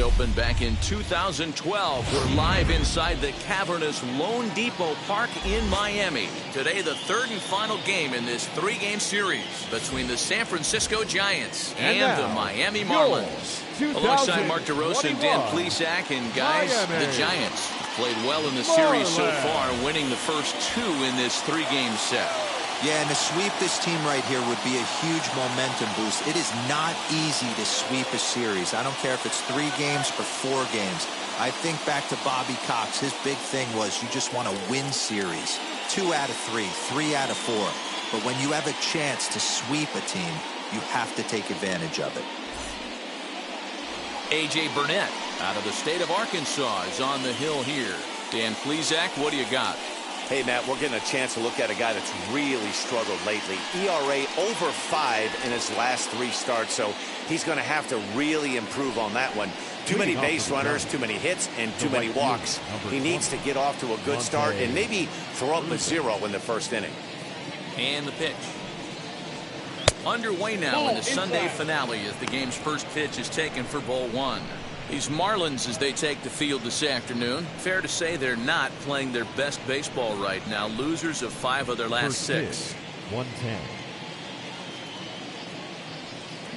first opened back in 2012. We're live inside the cavernous Lone Depot Park in Miami. Today, the third and final game in this three-game series between the San Francisco Giants and the Miami Marlins. Alongside Mark DeRosa and Dan Plesac, and guys, the Giants played well in the series so far, winning the first two in this three-game set. Yeah, and to sweep this team right here would be a huge momentum boost. It is not easy to sweep a series. I don't care if it's 3 games or 4 games. I think back to Bobby Cox. His big thing was you just want to win series. 2 out of 3, 3 out of 4. But when you have a chance to sweep a team, you have to take advantage of it. A.J. Burnett out of the state of Arkansas is on the hill here. Dan Plesac, what do you got? Hey, Matt, we're getting a chance to look at a guy that's really struggled lately. ERA over 5 in his last 3 starts, so he's going to have to really improve on that one. Too many base runners, too many hits, and too many walks. He needs to get off to a good start and maybe throw up a 0 in the first inning. And the pitch. Underway now in the Sunday finale as the game's first pitch is taken for ball 1. These Marlins, as they take the field this afternoon, fair to say they're not playing their best baseball right now. Losers of 5 of their last 6. 110.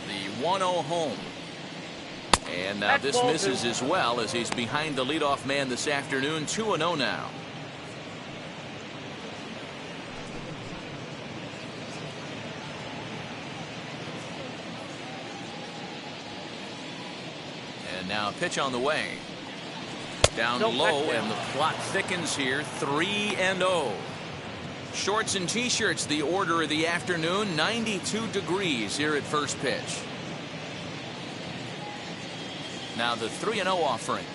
The 1-0 home. And now this misses as well as he's behind the leadoff man this afternoon. 2-0 now. Now a pitch on the way. Down low, and the plot thickens here. 3-0. Shorts and t-shirts, the order of the afternoon. 92 degrees here at first pitch. Now the 3-0 offering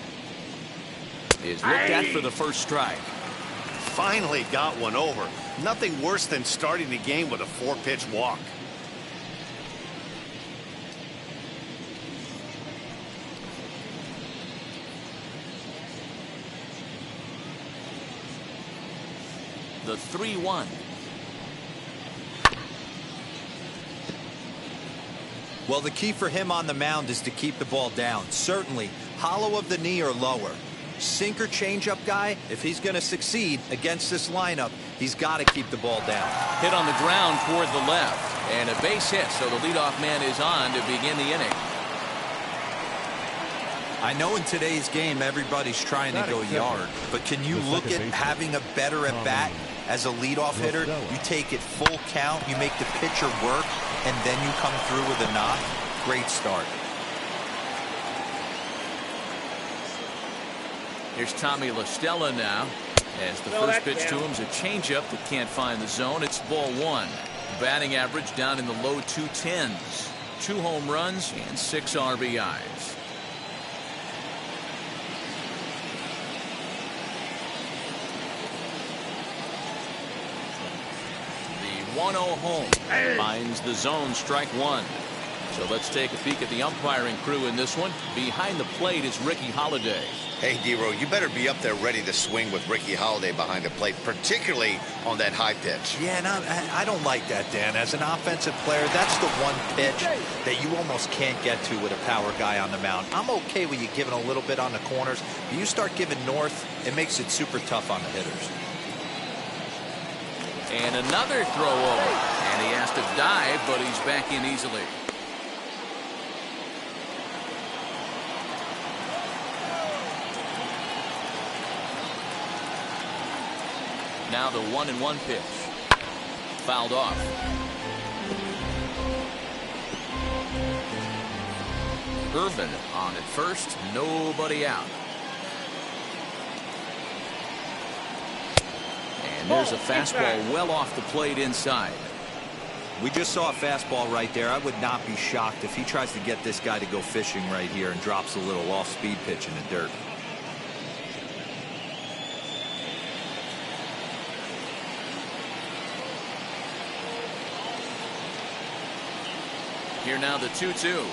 is looked at for the first strike. Finally got one over. Nothing worse than starting the game with a 4-pitch walk. The 3-1. Well, the key for him on the mound is to keep the ball down. Certainly, hollow of the knee or lower. Sinker changeup guy, if he's going to succeed against this lineup, he's got to keep the ball down. Hit on the ground toward the left. And a base hit, so the leadoff man is on to begin the inning. I know in today's game everybody's trying to go yard, but can you look at having a better at bat as a leadoff hitter? You take it full count, you make the pitcher work, and then you come through with a knock. Great start. Here's Tommy La Stella now, as the first pitch to him is a changeup that can't find the zone. It's ball 1. Batting average down in the low 210s. 2 home runs and 6 RBIs. The 1-0 home finds the zone, strike 1. So let's take a peek at the umpiring crew in this one. Behind the plate is Ricky Holiday. Hey, D-Row, you better be up there ready to swing with Ricky Holiday behind the plate, particularly on that high pitch. Yeah, and I don't like that, Dan. As an offensive player, that's the one pitch that you almost can't get to with a power guy on the mound. I'm okay with you giving a little bit on the corners, but you start giving north, it makes it super tough on the hitters. And another throw over, and he has to dive, but he's back in easily. Now the 1-1 pitch. Fouled off. Urban on at first. Nobody out. And there's a fastball well off the plate inside. We just saw a fastball right there. I would not be shocked if he tries to get this guy to go fishing right here and drops a little off-speed pitch in the dirt. Here now the 2-2.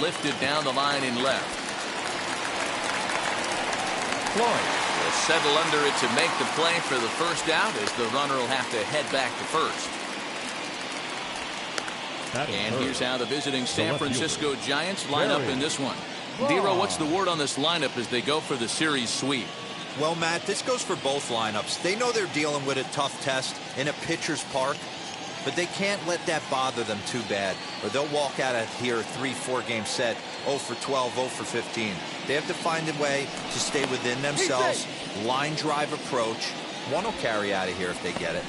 Lifted down the line in left. Florence will settle under it to make the play for the first out, as the runner will have to head back to first. And here's how the visiting San Francisco Giants line up in this one. Dero, what's the word on this lineup as they go for the series sweep? Well, Matt, this goes for both lineups. They know they're dealing with a tough test in a pitcher's park, but they can't let that bother them too bad, or they'll walk out of here a 3-4 game set, 0 for 12, 0 for 15. They have to find a way to stay within themselves, line drive approach. One will carry out of here if they get it.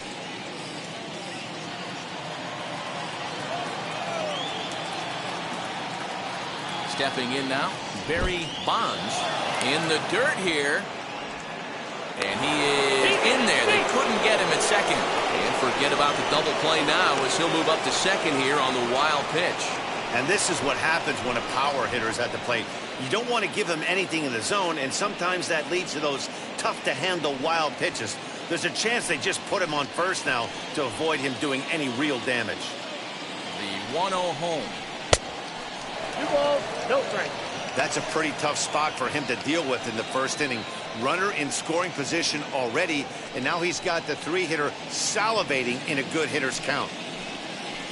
Stepping in now, Barry Bonds in the dirt here. And he is in there. They couldn't get him at second. And forget about the double play now as he'll move up to second here on the wild pitch. And this is what happens when a power hitter is at the plate. You don't want to give him anything in the zone, and sometimes that leads to those tough-to-handle wild pitches. There's a chance they just put him on first now to avoid him doing any real damage. The 1-0 home. 2 balls, no strike. That's a pretty tough spot for him to deal with in the first inning. Runner in scoring position already, and now he's got the 3-hitter salivating in a good hitter's count.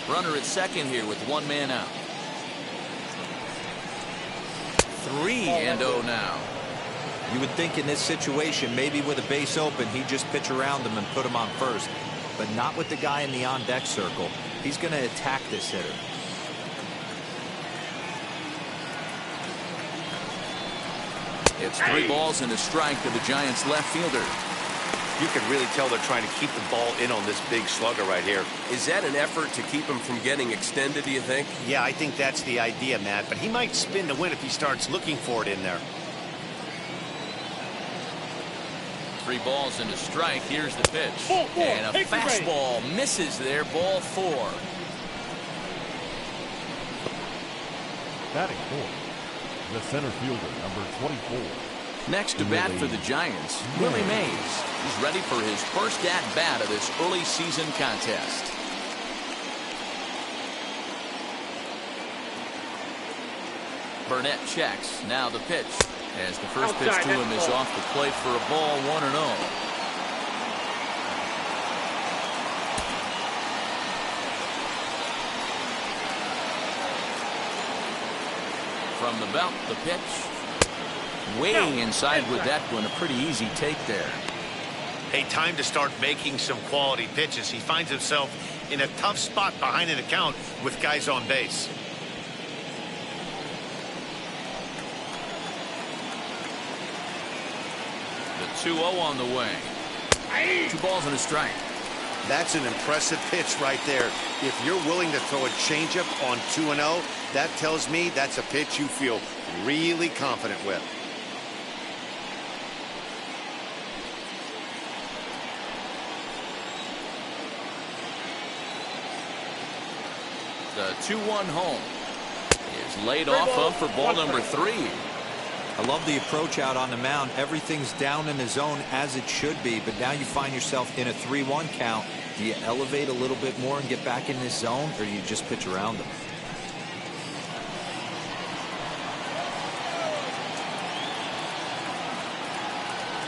Runner at second here with 1 man out. 3-0 now. You would think in this situation, maybe with a base open, he'd just pitch around him and put him on first. But not with the guy in the on-deck circle. He's going to attack this hitter. It's 3 balls and a strike to the Giants left fielder. You can really tell they're trying to keep the ball in on this big slugger right here. Is that an effort to keep him from getting extended, do you think? Yeah, I think that's the idea, Matt. But he might spin to win if he starts looking for it in there. 3 balls and a strike. Here's the pitch. And a fastball misses there. Ball 4. Batting fourth, the center fielder, number 24. Next to bat for the Giants, Willie Mays. He's ready for his first at-bat of this early season contest. Burnett checks. Now the pitch. As the first pitch to him is off the plate for a ball, 1-0. From the belt, the pitch. Way inside with that one. A pretty easy take there. Hey, time to start making some quality pitches. He finds himself in a tough spot behind an account with guys on base. The 2-0 on the way. 2 balls and a strike. That's an impressive pitch right there. If you're willing to throw a changeup on 2-0, that tells me that's a pitch you feel really confident with. The 2-1 home is laid off of for ball number 3. I love the approach out on the mound. Everything's down in the zone as it should be, but now you find yourself in a 3-1 count. Do you elevate a little bit more and get back in this zone, or do you just pitch around them?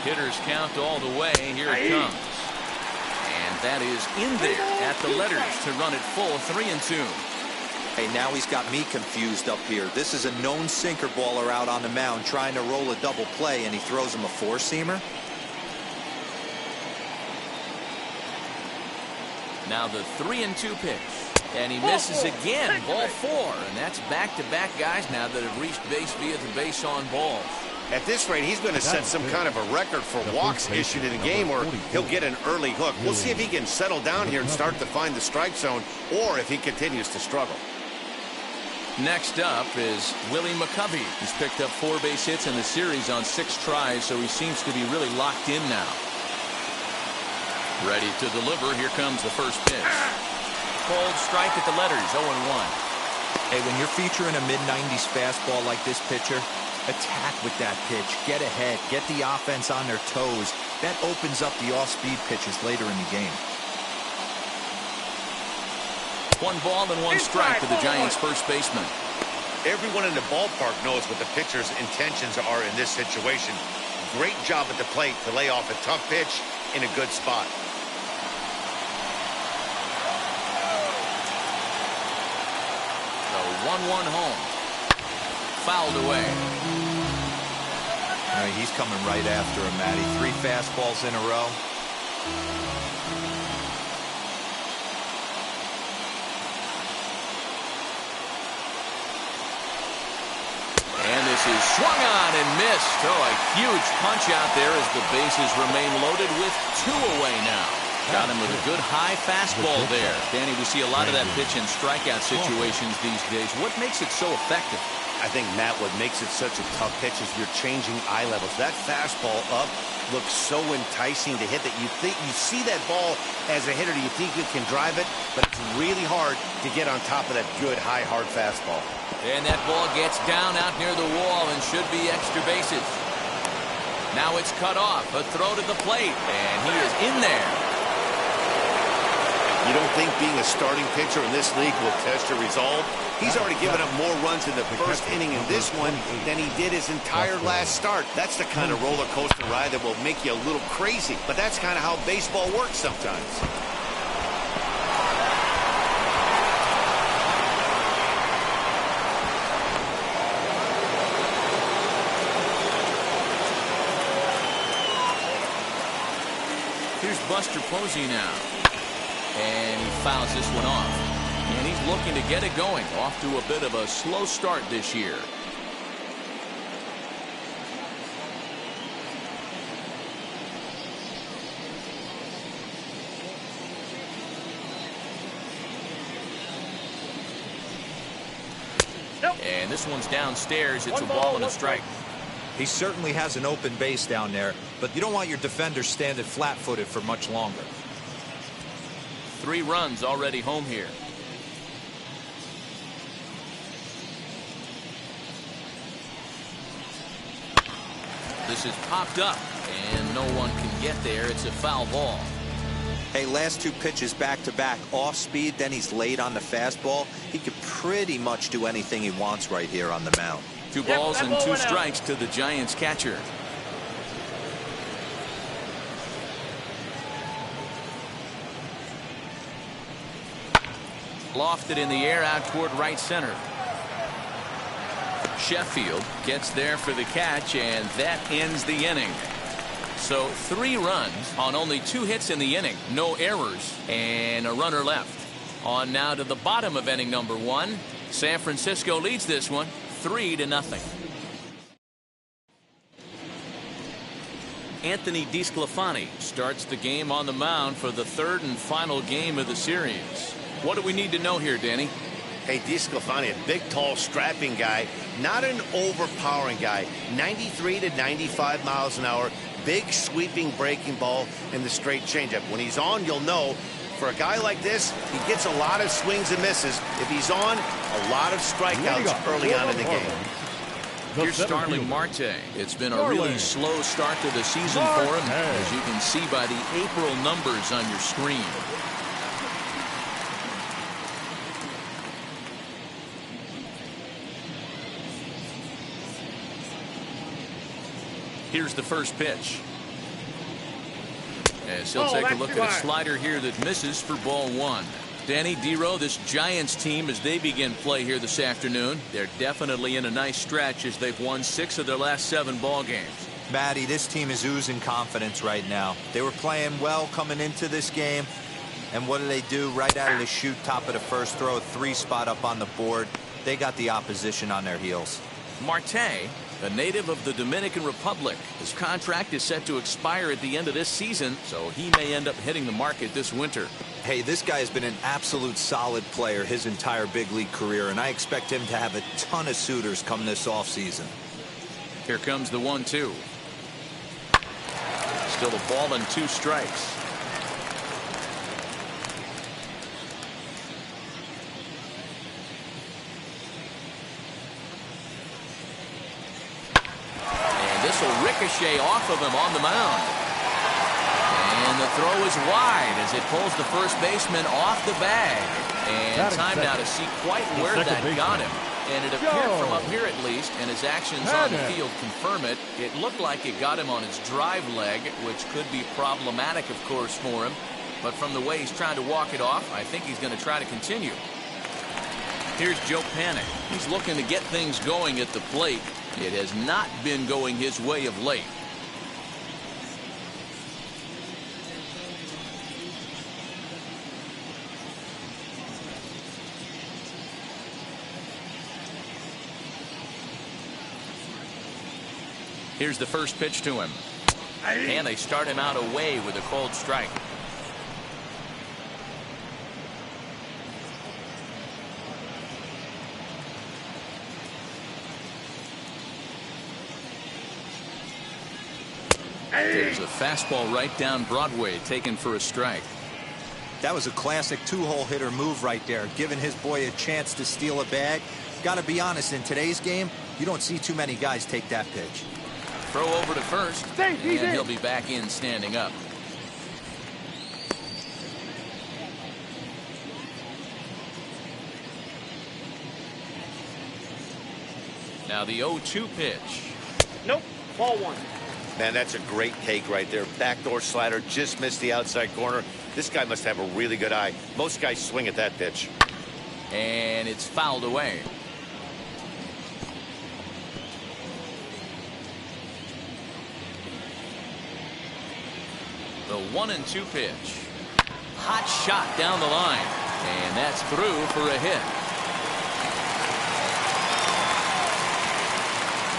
Hitters count all the way. Here it comes. And that is in there at the letters to run it full, 3-2. Hey, now he's got me confused up here. This is a known sinker baller out on the mound trying to roll a double play, and he throws him a 4-seamer. Now the 3-2 pitch. And he misses again. Ball 4. And that's back-to-back guys now that have reached base via the base on balls. At this rate, he's going to set some kind of a record for walks issued in a game, or he'll get an early hook. We'll see if he can settle down here and start to find the strike zone, or if he continues to struggle. Next up is Willie Mccarthy. He's picked up 4 base hits in the series on 6 tries, so he seems to be really locked in now. Ready to deliver. Here comes the first pitch. Cold strike at the letters, 0-1. Hey, when you're featuring a mid-90s fastball like this pitcher, attack with that pitch. Get ahead. Get the offense on their toes. That opens up the off-speed pitches later in the game. 1 ball and 1 strike to the Giants' first baseman. Everyone in the ballpark knows what the pitcher's intentions are in this situation. Great job at the plate to lay off a tough pitch in a good spot. The 1-1 home. fouled away. He's coming right after him, Matty. 3 fastballs in a row. And this is swung on and missed. Oh, a huge punch out there as the bases remain loaded with 2 away now. Got him with a good high fastball there. Danny, we see a lot of that pitch in strikeout situations these days. What makes it so effective? I think, Matt, what makes it such a tough pitch is you're changing eye levels. That fastball up looks so enticing to hit that you see that ball as a hitter, you think you can drive it, but it's really hard to get on top of that good, high, hard fastball. And that ball gets down out near the wall and should be extra bases. Now it's cut off. A throw to the plate, and he is in there. You don't think being a starting pitcher in this league will test your resolve? He's already given up more runs in the first inning in this one than he did his entire last start. That's the kind of roller coaster ride that will make you a little crazy. But that's kind of how baseball works sometimes. Here's Buster Posey now. And he fouls this one off. And he's looking to get it going. Off to a bit of a slow start this year. Nope. And this one's downstairs. It's a ball and a strike. He certainly has an open base down there, but you don't want your defender standing flat-footed for much longer. 3 runs already home here. This is popped up, and no one can get there. It's a foul ball. Hey, last 2 pitches back-to-back off speed, then he's late on the fastball. He could pretty much do anything he wants right here on the mound. 2 balls and 2 strikes to the Giants catcher. Lofted in the air out toward right center. Sheffield gets there for the catch, and that ends the inning. So 3 runs on only 2 hits in the inning, no errors, and a runner left. On now to the bottom of inning number 1. San Francisco leads this one 3-0. Anthony Diesklefani starts the game on the mound for the 3rd and final game of the series. What do we need to know here, Danny? Hey, Diesklefani, a big, tall, strapping guy, not an overpowering guy. 93 to 95 miles an hour, big, sweeping, breaking ball, and the straight changeup. When he's on, you'll know. For a guy like this, he gets a lot of swings and misses. If he's on, a lot of strikeouts early on in the game. Here's Starling Marte. It's been a really slow start to the season for him, as you can see by the April numbers on your screen. Here's the first pitch. As he'll take a look at a slider here that misses for ball 1. Danny, D-Row, this Giants team, as they begin play here this afternoon, they're definitely in a nice stretch as they've won 6 of their last 7 ball games. Matty, this team is oozing confidence right now. They were playing well coming into this game. And what do? Right out of the chute, top of the first throw, 3 spot up on the board. They got the opposition on their heels. Marte, a native of the Dominican Republic. His contract is set to expire at the end of this season, so he may end up hitting the market this winter. Hey, this guy has been an absolute solid player his entire big league career, and I expect him to have a ton of suitors come this offseason. Here comes the 1-2. Still a ball and 2 strikes. This will ricochet off of him on the mound. And the throw is wide as it pulls the first baseman off the bag. And time now to see quite where that got him. And it appeared from up here at least, and his actions on the field confirm it. It looked like it got him on his drive leg, which could be problematic, of course, for him. But from the way he's trying to walk it off, I think he's going to try to continue. Here's Joe Panic. He's looking to get things going at the plate. It has not been going his way of late. Here's the first pitch to him. And they start him out away with a cold strike. There's a fastball right down Broadway, taken for a strike. That was a classic two-hole hitter move right there, giving his boy a chance to steal a bag. Got to be honest, in today's game, you don't see too many guys take that pitch. Throw over to first, and he'll be back in standing up. Now the 0-2 pitch. Nope. Ball one. Man, that's a great take right there. Backdoor slider, just missed the outside corner. This guy must have a really good eye. Most guys swing at that pitch. And it's fouled away. The 1-2 pitch. Hot shot down the line. And that's through for a hit.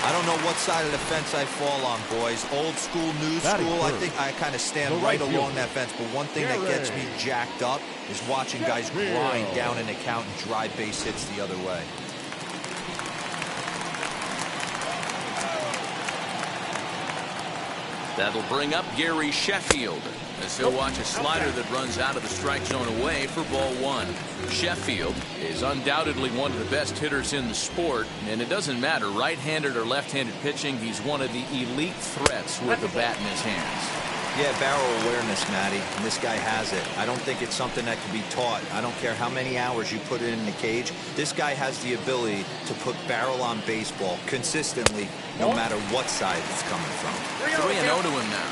I don't know what side of the fence I fall on, boys. Old school, new school. I think I kind of stand right along that fence. But one thing that gets me jacked up is watching guys grind down an account and drive base hits the other way. That'll bring up Gary Sheffield as he'll watch a slider that runs out of the strike zone away for ball one. Sheffield is undoubtedly one of the best hitters in the sport, and it doesn't matter right-handed or left-handed pitching. He's one of the elite threats with the bat in his hands. Yeah, barrel awareness, Matty, and this guy has it. I don't think it's something that can be taught. I don't care how many hours you put it in the cage. This guy has the ability to put barrel on baseball consistently, no matter what side it's coming from. 3-0 to him now.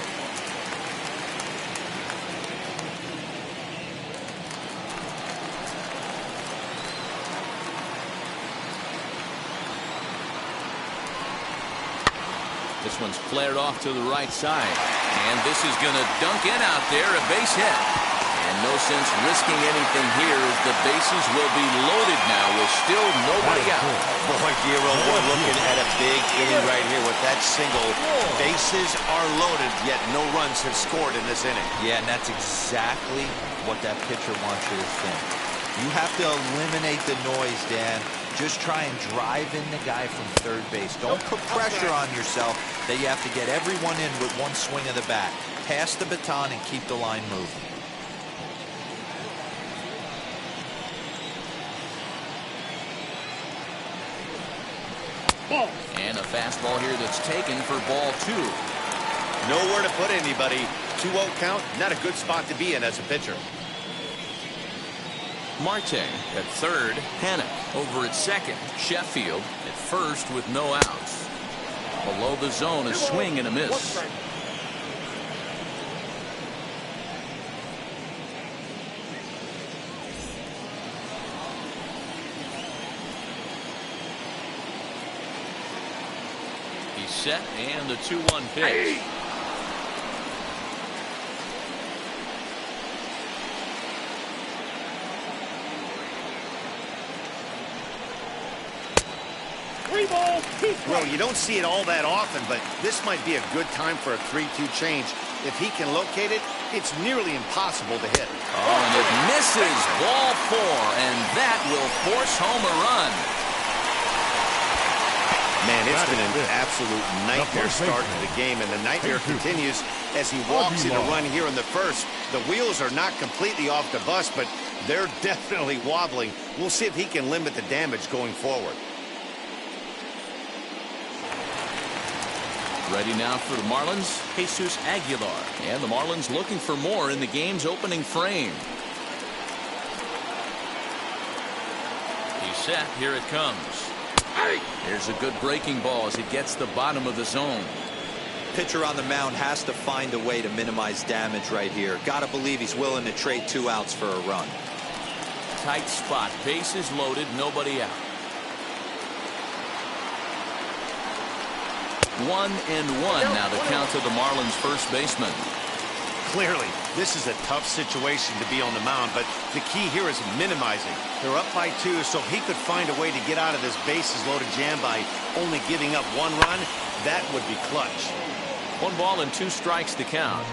This one's flared off to the right side. And this is going to dunk in out there, a base hit. And no sense risking anything here as the bases will be loaded now with still nobody out. Boy, Giro, we're looking at a big inning right here with that single. Bases are loaded, yet no runs have scored in this inning. Yeah, and that's exactly what that pitcher wants you to think. You have to eliminate the noise, Dan. Just try and drive in the guy from third base. Don't put pressure on yourself that you have to get everyone in with one swing of the bat. Pass the baton and keep the line moving. And a fastball here that's taken for ball two. Nowhere to put anybody. 2-0 count, not a good spot to be in as a pitcher. Marte at third. Panic over at second. Sheffield at first with no outs. Below the zone, a swing and a miss. He's set, and the 2-1 pitch. Well, you don't see it all that often, but this might be a good time for a 3-2 change. If he can locate it, it's nearly impossible to hit. Oh, and it misses. Ball four, and that will force home a run. Man, it's been an absolute nightmare start to the game, and the nightmare continues as he walks in a run here in the first. The wheels are not completely off the bus, but they're definitely wobbling. We'll see if he can limit the damage going forward. Ready now for the Marlins, Jesus Aguilar. And the Marlins looking for more in the game's opening frame. He's set. Here it comes. Here's a good breaking ball as it gets the bottom of the zone. Pitcher on the mound has to find a way to minimize damage right here. Gotta believe he's willing to trade 2 outs for a run. tight spot. Bases loaded, nobody out. 1-1 now the count to the Marlins first baseman. Clearly, this is a tough situation to be on the mound, but the key here is minimizing. They're up by 2, so if he could find a way to get out of this bases-loaded jam by only giving up 1 run, that would be clutch. 1 ball and 2 strikes to count.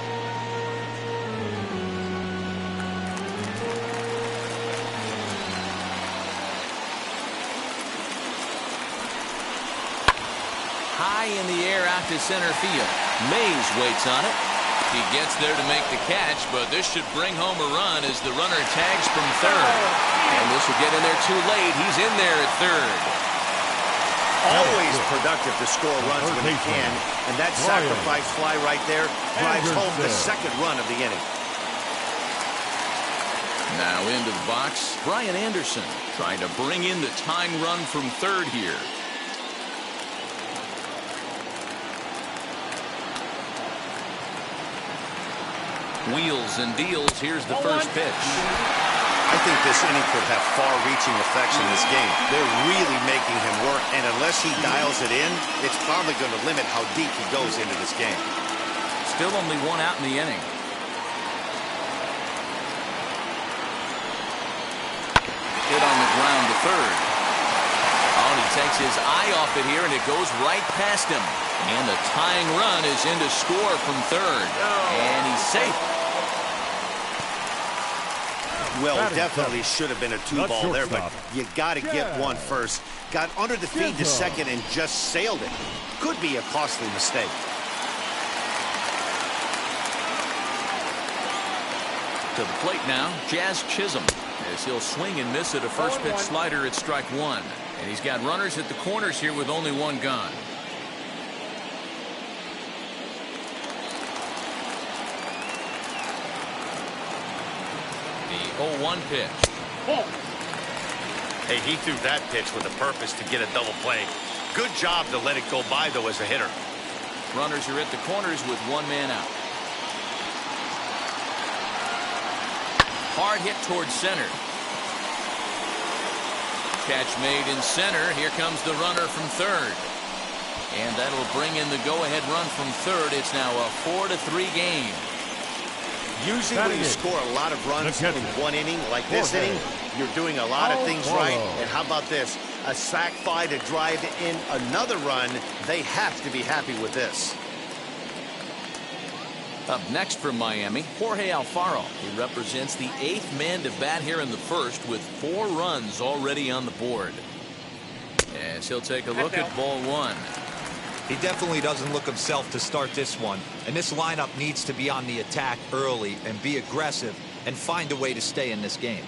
High in the air out to center field. Mays waits on it. He gets there to make the catch, but this should bring home a run as the runner tags from third. And this will get in there too late. He's in there at third. Always productive to score runs when he can, and that sacrifice fly right there drives home the second run of the inning. Now into the box, Brian Anderson trying to bring in the tying run from third here. Wheels and deals. Here's the first pitch. I think this inning could have far-reaching effects in this game. They're really making him work, and unless he dials it in, it's probably going to limit how deep he goes into this game. Still only 1 out in the inning. Hit on the ground to third. Oh, and he takes his eye off it here, and it goes right past him. And the tying run is in to score from third. And he's safe. Well, definitely should have been a 2-ball there, but you got to get one first. Got under the feed to second and just sailed it. Could be a costly mistake. To the plate now, Jazz Chisholm, as he'll swing and miss at a first pitch slider at strike 1. And he's got runners at the corners here with only 1 gone. The 0-1 pitch. Hey, he threw that pitch with a purpose to get a double play. Good job to let it go by, though, as a hitter. Runners are at the corners with 1 man out. Hard hit towards center. Catch made in center. Here comes the runner from third. And that'll bring in the go-ahead run from third. It's now a 4-3 game. Usually when you score a lot of runs in 1 inning, like this inning, you're doing a lot of things right. And how about this? A sac fly to drive in another run. They have to be happy with this. Up next from Miami, Jorge Alfaro. He represents the 8th man to bat here in the first with 4 runs already on the board. As he'll take a look at ball 1. He definitely doesn't look himself to start this one, and this lineup needs to be on the attack early and be aggressive and find a way to stay in this game.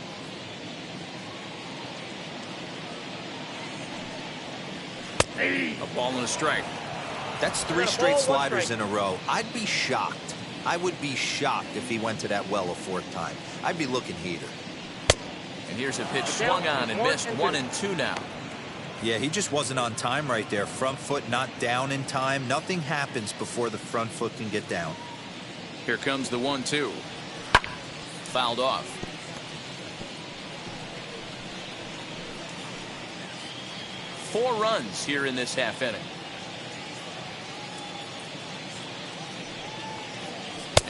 A ball and a strike. That's 3 straight sliders in a row. I'd be shocked. I would be shocked if he went to that well a 4th time. I'd be looking heater. And here's a pitch swung on and missed. 1-2 now. Yeah, he just wasn't on time right there. Front foot not down in time. Nothing happens before the front foot can get down. Here comes the 1-2. Fouled off. Four runs here in this half inning.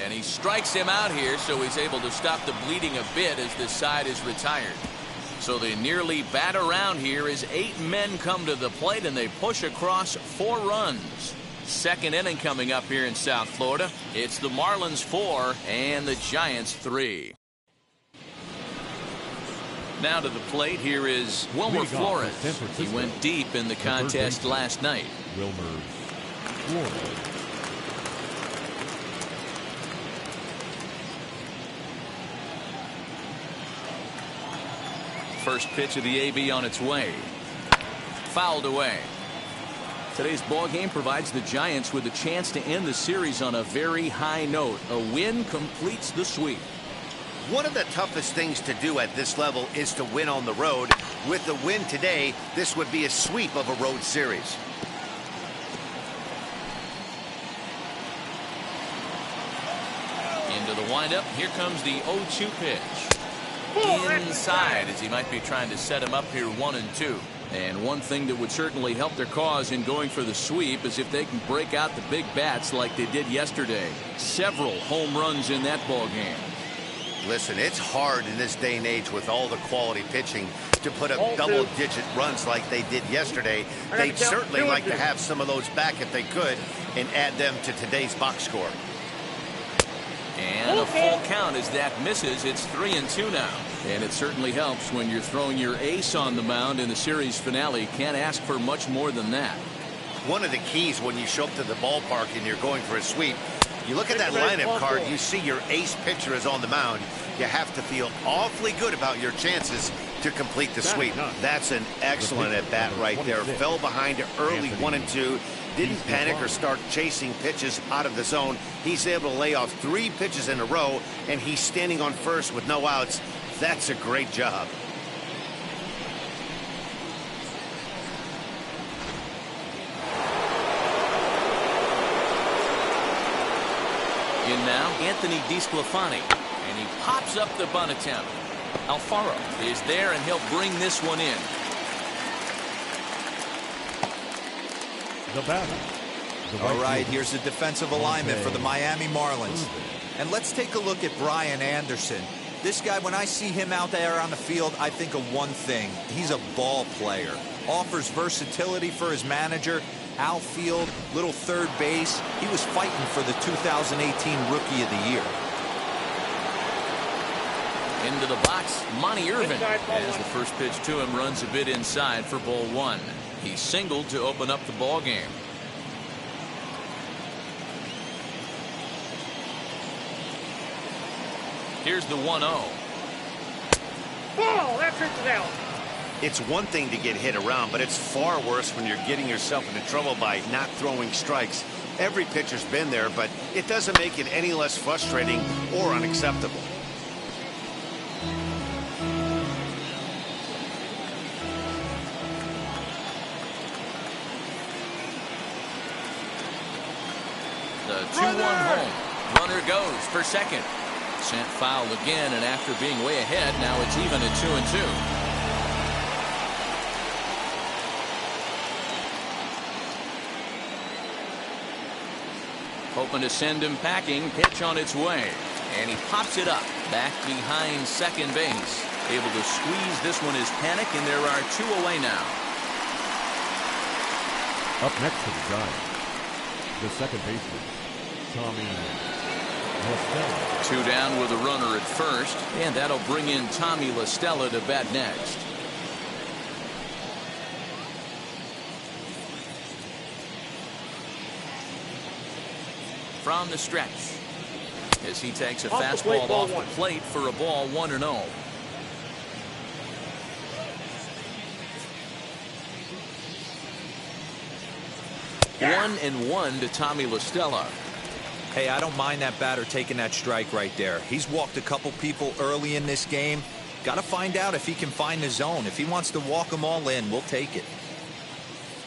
And he strikes him out here, so he's able to stop the bleeding a bit as this side is retired. So they nearly bat around here as 8 men come to the plate and they push across 4 runs. Second inning coming up here in South Florida. It's the Marlins 4 and the Giants 3. Now to the plate, here is Wilmer Florence. He went deep in the contest last night. Wilmer Florence. First pitch of the AB on its way. Fouled away. Today's ball game provides the Giants with a chance to end the series on a very high note. A win completes the sweep. One of the toughest things to do at this level is to win on the road. With the win today, this would be a sweep of a road series. Into the windup. Here comes the 0-2 pitch. inside as he might be trying to set him up here 1-2. And one thing that would certainly help their cause in going for the sweep is if they can break out the big bats like they did yesterday. Several home runs in that ball game. Listen, it's hard in this day and age with all the quality pitching to put up double-digit runs like they did yesterday. They'd certainly like to have some of those back if they could and add them to today's box score. And a full count as that misses. It's 3-2 now. And it certainly helps when you're throwing your ace on the mound in the series finale. Can't ask for much more than that. One of the keys when you show up to the ballpark and you're going for a sweep, you look at that lineup card, you see your ace pitcher is on the mound. You have to feel awfully good about your chances to complete the sweep. That's an excellent at-bat right there. Fell behind early 1-2. Didn't panic or start chasing pitches out of the zone. He's able to lay off 3 pitches in a row, and he's standing on first with no outs. That's a great job. In now, Anthony Diesklefani, and he pops up the bunt attempt. Alvarez is there, and he'll bring this one in. The batter. All right, here's the defensive alignment for the Miami Marlins. And let's take a look at Brian Anderson. This guy, when I see him out there on the field, I think of one thing. He's a ball player. Offers versatility for his manager. Outfield, little third base. He was fighting for the 2018 Rookie of the Year. Into the box, Monty Irvin, as the first pitch to him runs a bit inside for ball 1. He singled to open up the ball game. Here's the 1-0. Ball, that hits it out. It's one thing to get hit around, but it's far worse when you're getting yourself into trouble by not throwing strikes. Every pitcher's been there, but it doesn't make it any less frustrating or unacceptable. The 2-1 home. Runner goes for second. Sent foul again, and after being way ahead, now it's even at 2-2. Hoping to send him packing. Pitch on its way. And he pops it up. Back behind second base. Able to squeeze this one is Panic, and there are 2 away now. Up next for the Giants, the second baseman, Tommy LaStella. 2 down with a runner at first, and that'll bring in Tommy LaStella to bat next. From the stretch, as he takes a fastball off the plate for a ball 1-0. Yeah. 1-1 to Tommy LaStella. Hey, I don't mind that batter taking that strike right there. He's walked a couple people early in this game. Got to find out if he can find the zone. If he wants to walk them all in, we'll take it.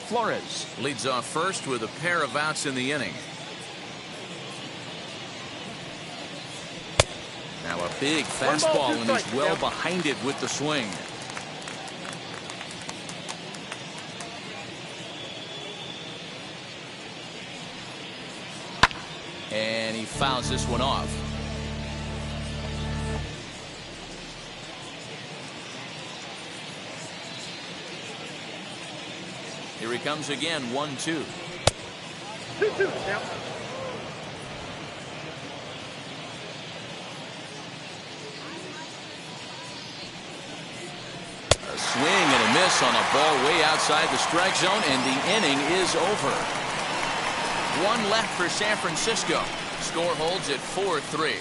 Flores leads off first with a pair of outs in the inning. Now a big fastball, and he's well behind it with the swing. And he fouls this one off. Here he comes again, 1-2. 2-2 now. A swing and a miss on a ball way outside the strike zone, and the inning is over. 1 left for San Francisco. Score holds at 4-3.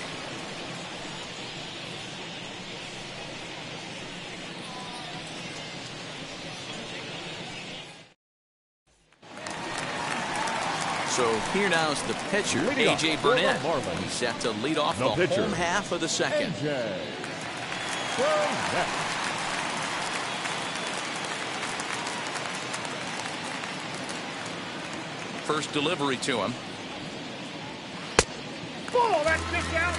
So here now's the pitcher, A.J. Burnett. He's set to lead off the home half of the second. A.J. Burnett. First delivery to him. Ball, that's kicked out.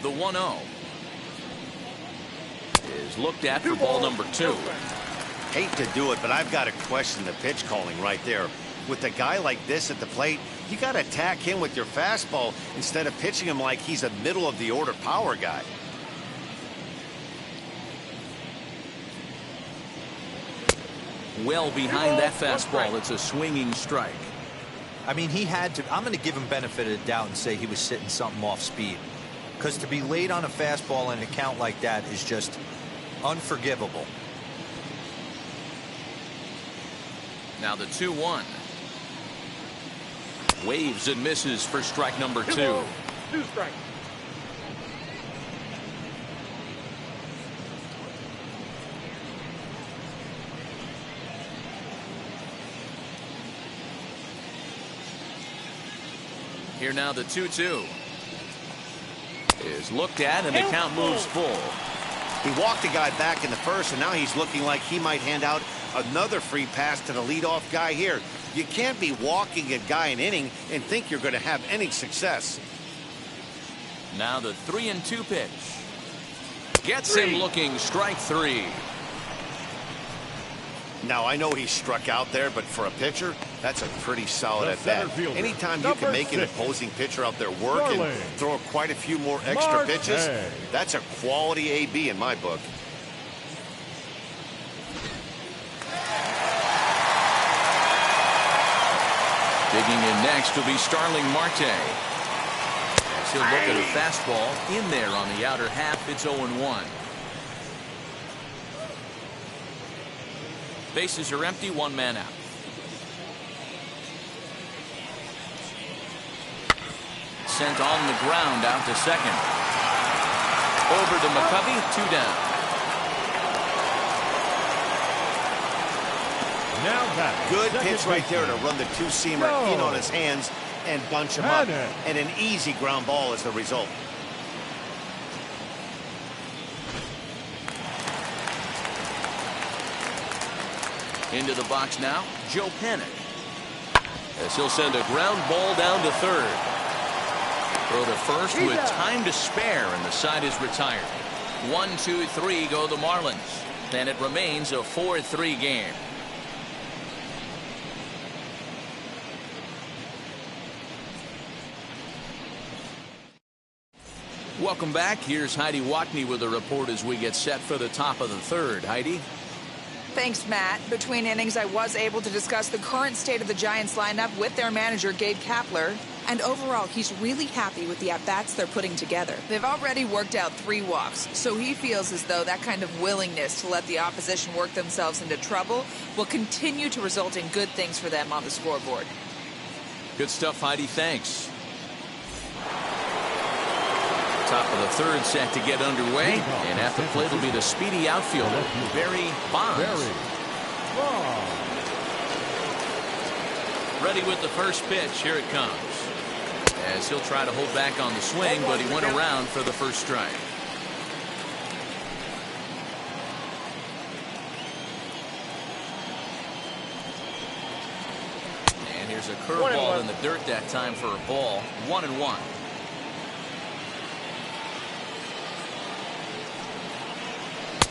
The 1-0 is looked at for ball number 2. Hate to do it, but I've got to question the pitch calling right there. With a guy like this at the plate, you got to attack him with your fastball instead of pitching him like he's a middle of the order power guy. Well behind that fastball. It's a swinging strike. I mean, he had to. I'm going to give him benefit of the doubt and say he was sitting something off speed, because to be late on a fastball in a count like that is just unforgivable. Now the 2-1. Waves and misses for strike number 2. 2 strikes. Here now the 2-2 is looked at, and the count moves full. He walked the guy back in the first, and now he's looking like he might hand out another free pass to the leadoff guy here. You can't be walking a guy an inning and think you're going to have any success. Now the 3-2 pitch. Gets him looking, strike 3. Now, I know he struck out there, but for a pitcher, that's a pretty solid at bat. Anytime you can make an opposing pitcher out there work and throw quite a few more extra pitches, that's a quality AB in my book. Digging in next will be Starling Marte. As he'll look at a fastball in there on the outer half. It's 0-1. Bases are empty, 1 man out. Sent on the ground out to second. Over to McCovey, 2 down. Now back. Good pitch right there to run the 2-seamer in on his hands and bunch him up. And an easy ground ball is the result. Into the box now, Joe Panic. As he'll send a ground ball down to third. Throw to first with time to spare, and the side is retired. 1-2-3 go the Marlins. And it remains a 4-3 game. Welcome back. Here's Heidi Watney with a report as we get set for the top of the third. Heidi? Thanks, Matt. Between innings, I was able to discuss the current state of the Giants lineup with their manager, Gabe Kapler. And overall, he's really happy with the at-bats they're putting together. They've already worked out 3 walks, so he feels as though that kind of willingness to let the opposition work themselves into trouble will continue to result in good things for them on the scoreboard. Good stuff, Heidi. Thanks. Top of the third set to get underway, and at the plate will be the speedy outfielder, Barry Bonds. Ready with the first pitch. Here it comes. As he'll try to hold back on the swing, but he went around for the first strike. And here's a curveball in the dirt that time for a ball. 1-1.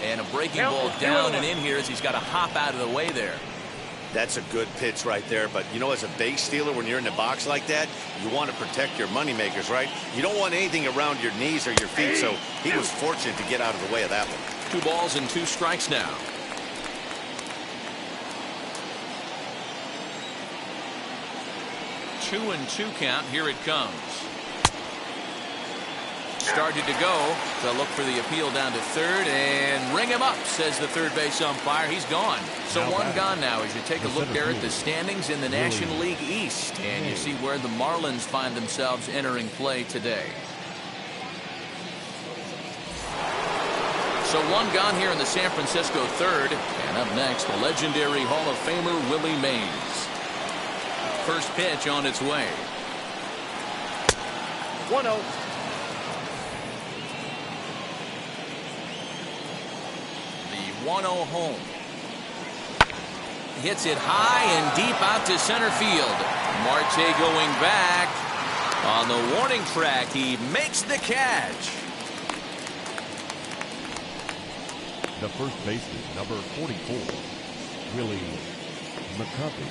And a breaking ball down and in here as he's got to hop out of the way there. That's a good pitch right there. But, you know, as a base stealer, when you're in the box like that, you want to protect your moneymakers, right? You don't want anything around your knees or your feet. So he was fortunate to get out of the way of that one. 2 balls and 2 strikes now. Two and 2 count. Here it comes. Started to go. To look for the appeal down to third and ring him up, says the third base umpire. He's gone. So now 1 gone now as you take a look there at the standings in the National League East. And you see where the Marlins find themselves entering play today. So 1 gone here in the San Francisco third. And up next, the legendary Hall of Famer Willie Mays. First pitch on its way. 1-0. The 1-0 home. Hits it high and deep out to center field. Marte going back. On the warning track, he makes the catch. The first baseman, number 44, Willie Mccarthy.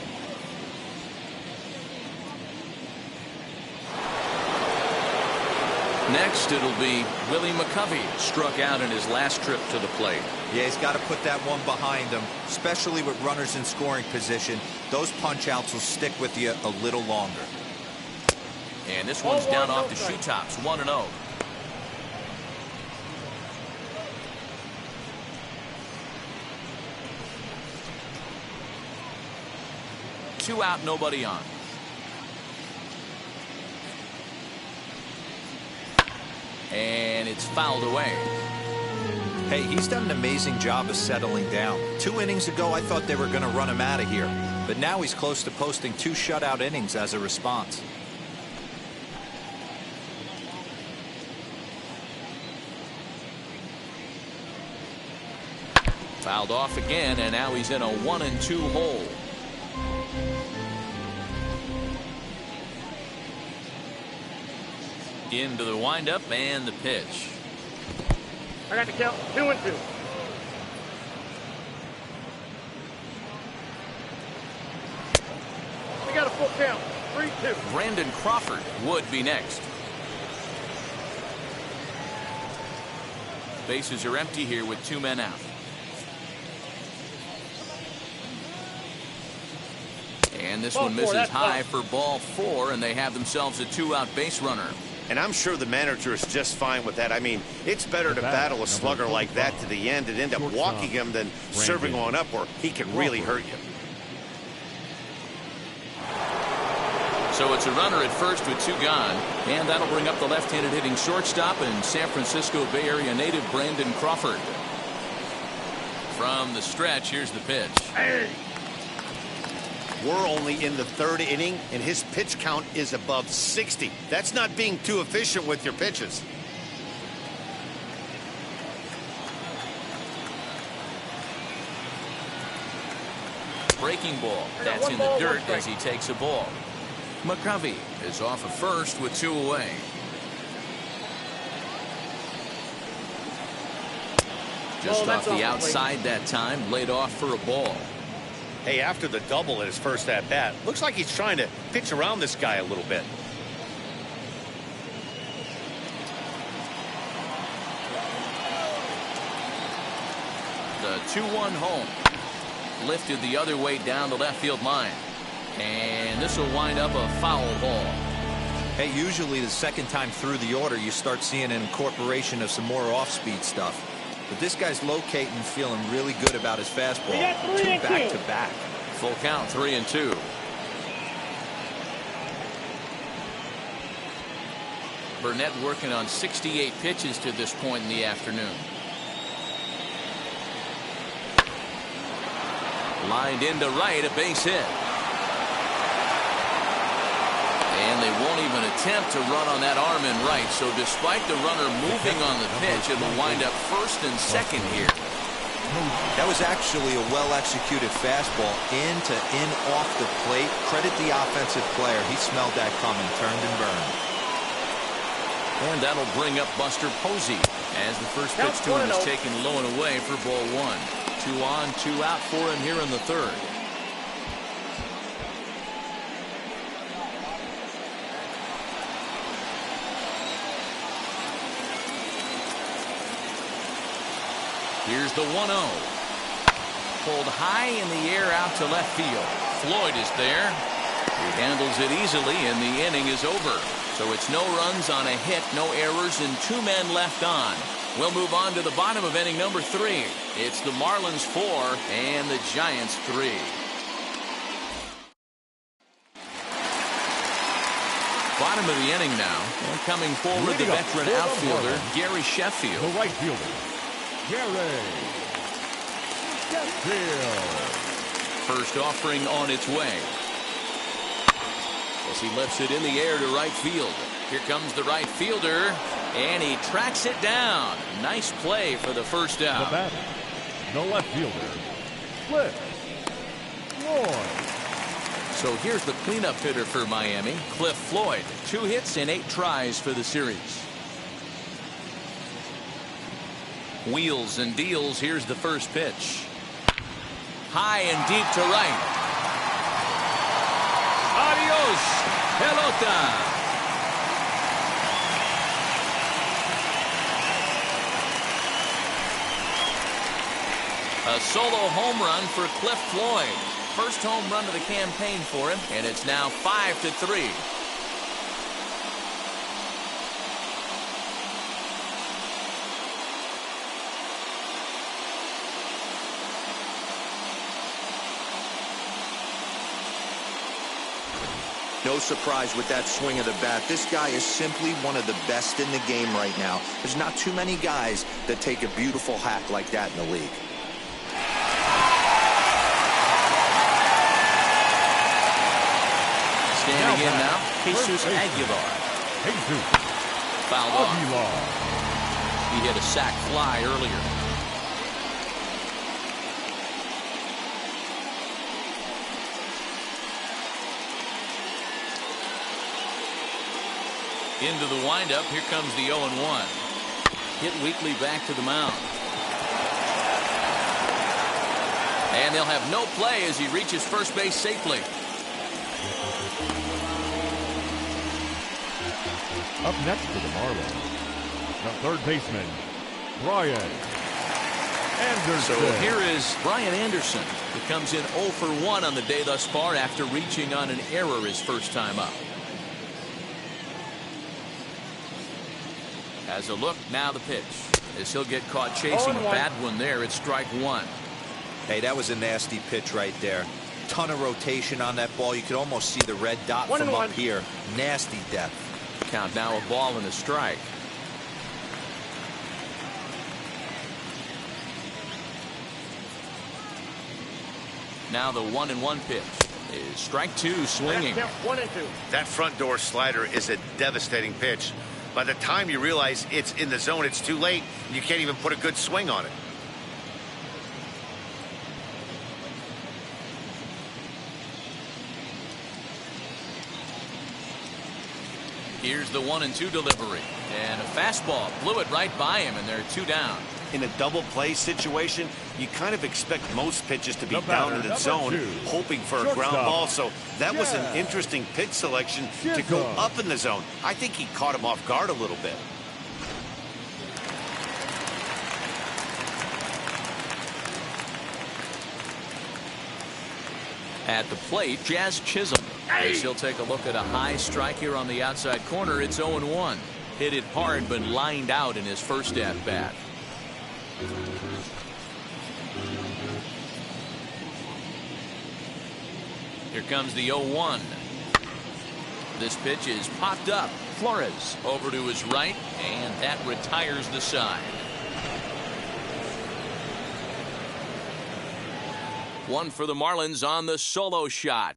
Next, it'll be Willie McCovey, struck out in his last trip to the plate. Yeah, he's got to put that one behind him, especially with runners in scoring position. Those punch-outs will stick with you a little longer. And this one's down off the shoe tops, 1-0. Two out, nobody on. And it's fouled away. Hey, he's done an amazing job of settling down. 2 innings ago, I thought they were going to run him out of here. But now he's close to posting 2 shutout innings as a response. Fouled off again, and now he's in a 1-2 hole. Into the windup and the pitch. I got the count 2-2. We got a full count 3-2. Brandon Crawford would be next. Bases are empty here with 2 men out. And this one misses high for ball 4, and they have themselves a 2-out base runner. And I'm sure the manager is just fine with that. I mean, it's better to battle a slugger like that to the end and end up walking him than serving on up where he can really hurt you. So it's a runner at first with 2 gone, and that'll bring up the left-handed hitting shortstop and San Francisco Bay Area native Brandon Crawford. From the stretch, here's the pitch. Hey. We're only in the 3rd inning, and his pitch count is above 60. That's not being too efficient with your pitches. Breaking ball. That's in the dirt as he takes a ball. McCovey is off at first with 2 away. Just off the outside that time, laid off for a ball. Hey, after the double at his first at-bat, looks like he's trying to pitch around this guy a little bit. The 2-1 home. Lifted the other way down the left field line. And this will wind up a foul ball. Hey, usually the second time through the order, you start seeing an incorporation of some more off-speed stuff. But this guy's locating, feeling really good about his fastball. 2 back-to-back. Full count, 3-2. Burnett working on 68 pitches to this point in the afternoon. Lined into right, a base hit. And they won't even attempt to run on that arm in right. So despite the runner moving on the pitch, it will wind up first and second here. That was actually a well-executed fastball in off the plate. Credit the offensive player. He smelled that coming, turned and burned. And that'll bring up Buster Posey as the first pitch to him is taken low and away for ball 1. 2 on, 2 out for him here in the 3rd. Here's the 1-0. Pulled high in the air out to left field. Floyd is there. He handles it easily, and the inning is over. So it's no runs on a hit, no errors, and 2 men left on. We'll move on to the bottom of inning number 3. It's the Marlins 4 and the Giants 3. Bottom of the inning now. And coming forward, the veteran outfielder, Gary Sheffield. The right fielder, Gary Sheffield. First offering on its way. As he lifts it in the air to right field. Here comes the right fielder, and he tracks it down. Nice play for the first out. The batter, the left fielder, Cliff Floyd. So here's the cleanup hitter for Miami, Cliff Floyd. 2 hits in 8 tries for the series. Wheels and deals. Here's the first pitch. High and deep to right. Adios, pelota. A solo home run for Cliff Floyd. First home run of the campaign for him, and it's now 5-3. No surprise with that swing of the bat. This guy is simply one of the best in the game right now. There's not too many guys that take a beautiful hack like that in the league. Standing in now, Jesus Aguilar. Fouled off. He hit a sac fly earlier. Into the windup. Here comes the 0-1. Hit weakly back to the mound. And they'll have no play as he reaches first base safely. Up next for the Marlins, the third baseman, Brian Anderson. So here is Brian Anderson, who comes in 0 for 1 on the day thus far after reaching on an error his first time up. As a look, now the pitch. As he'll get caught chasing a bad one there, it's strike one. Hey, that was a nasty pitch right there. Ton of rotation on that ball. You could almost see the red dot from up here. Nasty depth. Count now, a ball and a strike. Now the 1-1 pitch is strike two, swinging. 1-2. That front door slider is a devastating pitch. By the time you realize it's in the zone, it's too late. You can't even put a good swing on it. Here's the 1-2 delivery. And a fastball blew it right by him, and they're two down. In a double play situation, you kind of expect most pitches to be down in the zone, hoping for a ground ball. So that was an interesting pitch selection to go up in the zone. I think he caught him off guard a little bit. At the plate, Jazz Chisholm. As he'll take a look at a high strike here on the outside corner. It's 0-1. Hit it hard, but lined out in his first at-bat. Here comes the 0-1. This pitch is popped up. Flores over to his right, and that retires the side. One for the Marlins on the solo shot.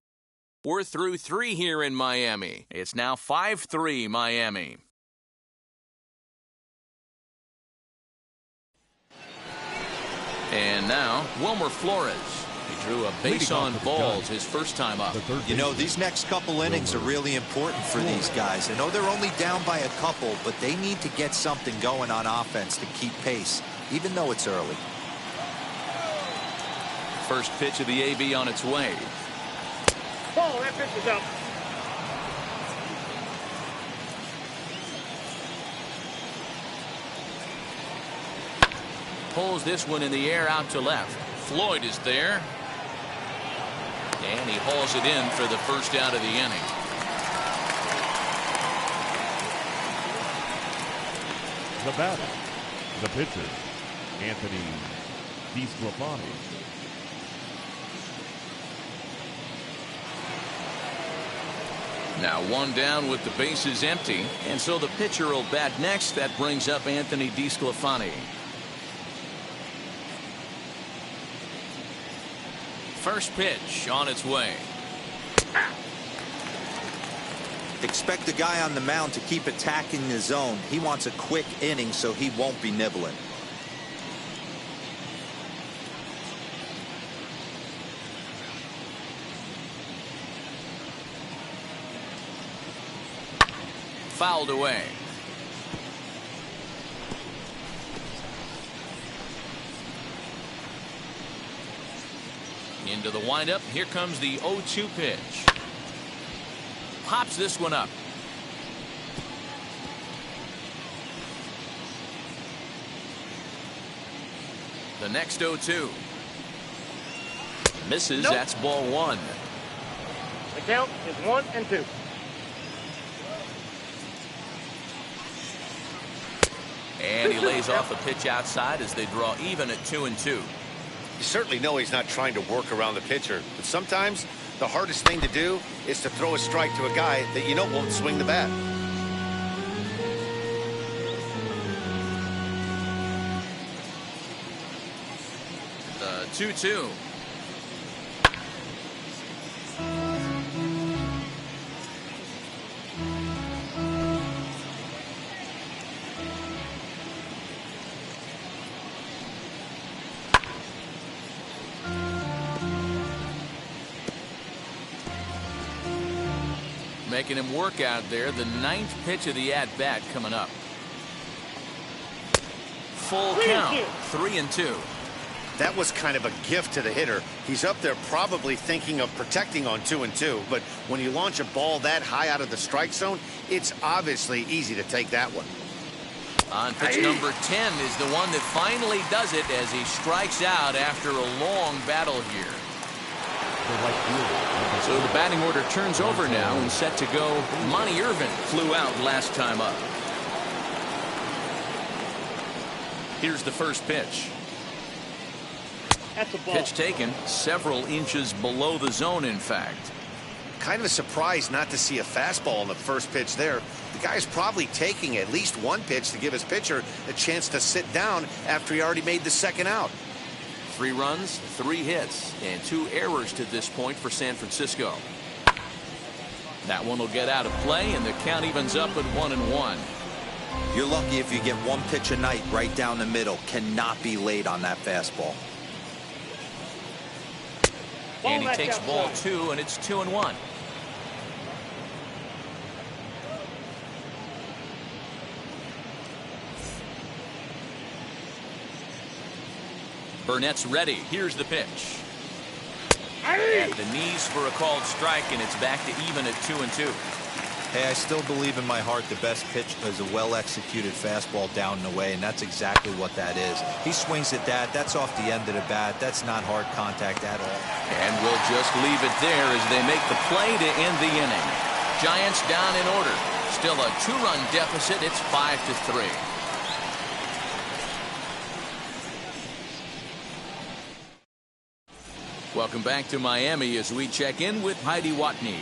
We're through 3 here in Miami. It's now 5-3 Miami. And now, Wilmer Flores. He drew a base on balls his first time up. You know, these next couple innings are really important for these guys. I know they're only down by a couple, but they need to get something going on offense to keep pace, even though it's early. First pitch of the AB on its way. Ball, that pitch is up. Pulls this one in the air out to left. Floyd is there. And he hauls it in for the first out of the inning. The batter, the pitcher, Anthony Diesklefani. Now one down with the bases empty, and so the pitcher will bat next. That brings up Anthony Diesklefani. First pitch on its way. Expect the guy on the mound to keep attacking the zone. He wants a quick inning, so he won't be nibbling. Fouled away. to the windup. Here comes the 0-2 pitch. Pops this one up. The next 0-2. Misses. Nope. That's ball one. The count is 1-2. And he lays off a pitch outside as they draw even at 2-2. You certainly know he's not trying to work around the pitcher, but sometimes the hardest thing to do is to throw a strike to a guy that you know won't swing the bat. The 2-2. Making him work out there. The 9th pitch of the at-bat coming up. Full count. 3-2. That was kind of a gift to the hitter. He's up there probably thinking of protecting on 2-2, but when you launch a ball that high out of the strike zone, it's obviously easy to take that one. On pitch number 10 is the one that finally does it as he strikes out after a long battle here. So the batting order turns over now and set to go. Monty Irvin flew out last time up. Here's the first pitch. That's a ball. Pitch taken several inches below the zone, in fact. Kind of a surprise not to see a fastball on the first pitch there. The guy's probably taking at least one pitch to give his pitcher a chance to sit down after he already made the second out. 3 runs, 3 hits, and 2 errors to this point for San Francisco. That one will get out of play, and the count evens up at 1-1. You're lucky if you get one pitch a night right down the middle. Cannot be late on that fastball. And he takes ball 2, and it's 2-1. Burnett's ready. Here's the pitch. At the knees for a called strike, and it's back to even at 2-2. Hey, I still believe in my heart the best pitch is a well-executed fastball down and away, and that's exactly what that is. He swings at that. That's off the end of the bat. That's not hard contact at all. And we'll just leave it there as they make the play to end the inning. Giants down in order. Still a 2-run deficit. It's 5-3. Welcome back to Miami as we check in with Heidi Watney.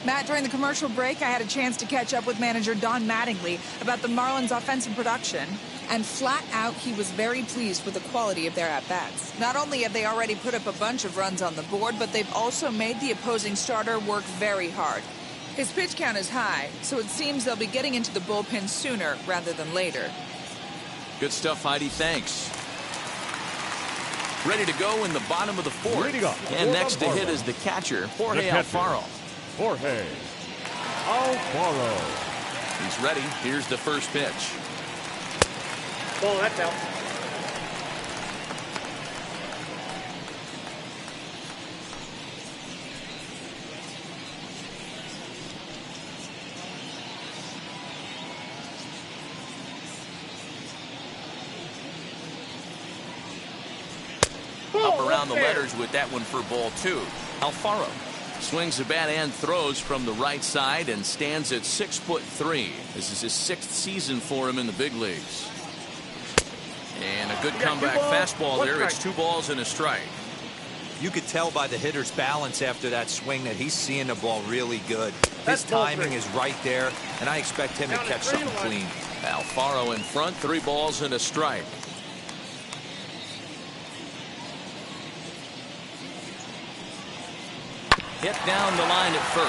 Matt, during the commercial break, I had a chance to catch up with manager Don Mattingly about the Marlins' offensive production. And flat out, he was very pleased with the quality of their at-bats. Not only have they already put up a bunch of runs on the board, but they've also made the opposing starter work very hard. His pitch count is high, so it seems they'll be getting into the bullpen sooner rather than later. Good stuff, Heidi. Thanks. Ready to go in the bottom of the 4th. And next to hit is the catcher, Jorge Alfaro. Jorge Alfaro. He's ready. Here's the first pitch. Ball, that's out. Up around the letters with that one for ball 2. Alfaro swings the bat and throws from the right side and stands at 6'3". This is his 6th season for him in the big leagues. And a good comeback fastball there. It's 2 balls and a strike. You could tell by the hitter's balance after that swing that he's seeing the ball really good. His timing is right there, and I expect him to catch something clean. Alfaro in front, 3 balls and a strike. Hit down the line at first.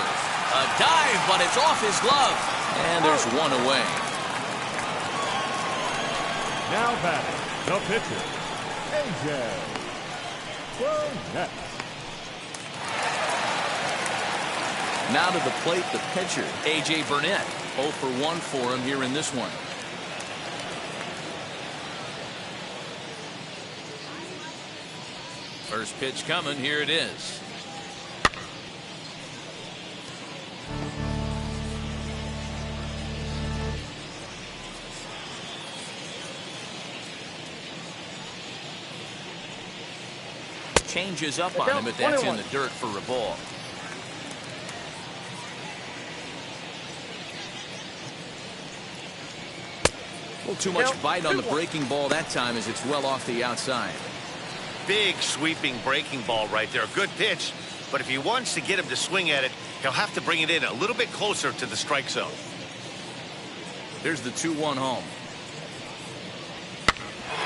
A dive, but it's off his glove. And there's one away. Now batting, the pitcher, A.J. Burnett. Now to the plate, the pitcher, A.J. Burnett. 0 for 1 for him here in this one. First pitch coming. Here it is. Changes up on him, but that's in the dirt for a ball. A little too much bite on the breaking ball that time as it's well off the outside. Big sweeping breaking ball right there. Good pitch, but if he wants to get him to swing at it, he'll have to bring it in a little bit closer to the strike zone. There's the 2-1 home.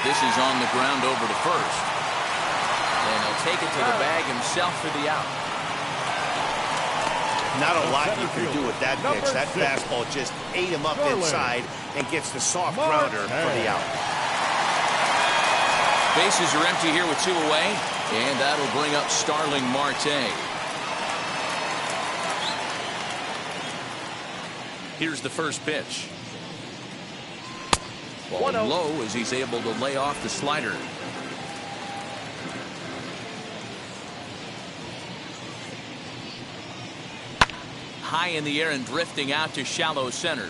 This is on the ground over to first. And he'll take it to the bag himself for the out. Not a lot you can do with that pitch. That fastball just ate him up inside and gets the soft grounder for the out. Bases are empty here with 2 away, and that'll bring up Starling Marte. Here's the first pitch. Ball low as he's able to lay off the slider. High in the air and drifting out to shallow center.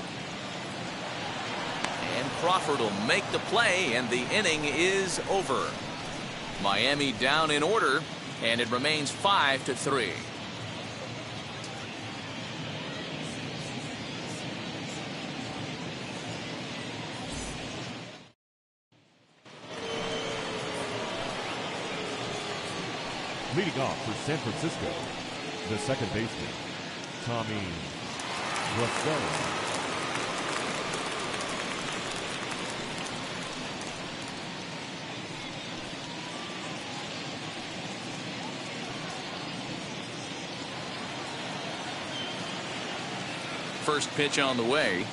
And Crawford will make the play, and the inning is over. Miami down in order, and it remains 5-3. Leading off for San Francisco, the second baseman, Tommy Russell. First pitch on the way.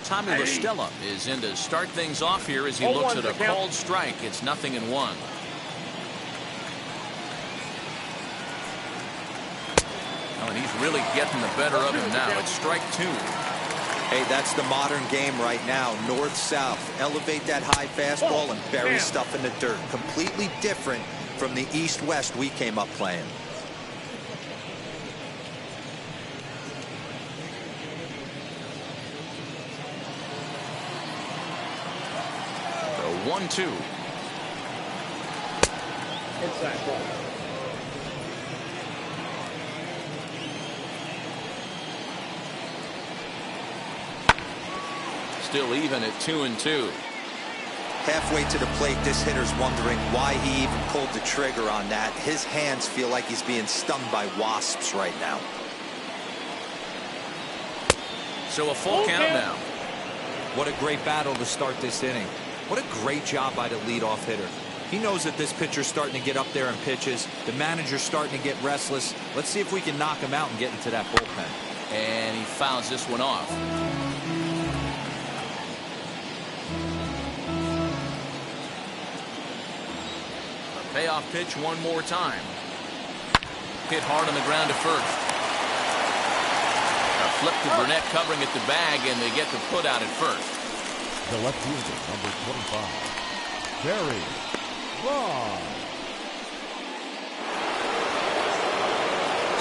Tommy Rostella is in to start things off here as he looks at a called strike. It's 0-1. Oh, and he's really getting the better of him now. It's strike 2. Hey, that's the modern game right now. North-south. Elevate that high fastball and bury stuff in the dirt. Completely different from the east-west we came up playing. The 1-2. Inside ball. Still even at 2-2. Halfway to the plate, this hitter's wondering why he even pulled the trigger on that. His hands feel like he's being stung by wasps right now. So a full count now. What a great battle to start this inning. What a great job by the leadoff hitter. He knows that this pitcher's starting to get up there in pitches. The manager's starting to get restless. Let's see if we can knock him out and get into that bullpen. And he fouls this one off. Payoff pitch one more time. Hit hard on the ground to first. A flip to Burnett covering at the bag, and they get the put out at first. The left fielder, number 25, Barry Bonds.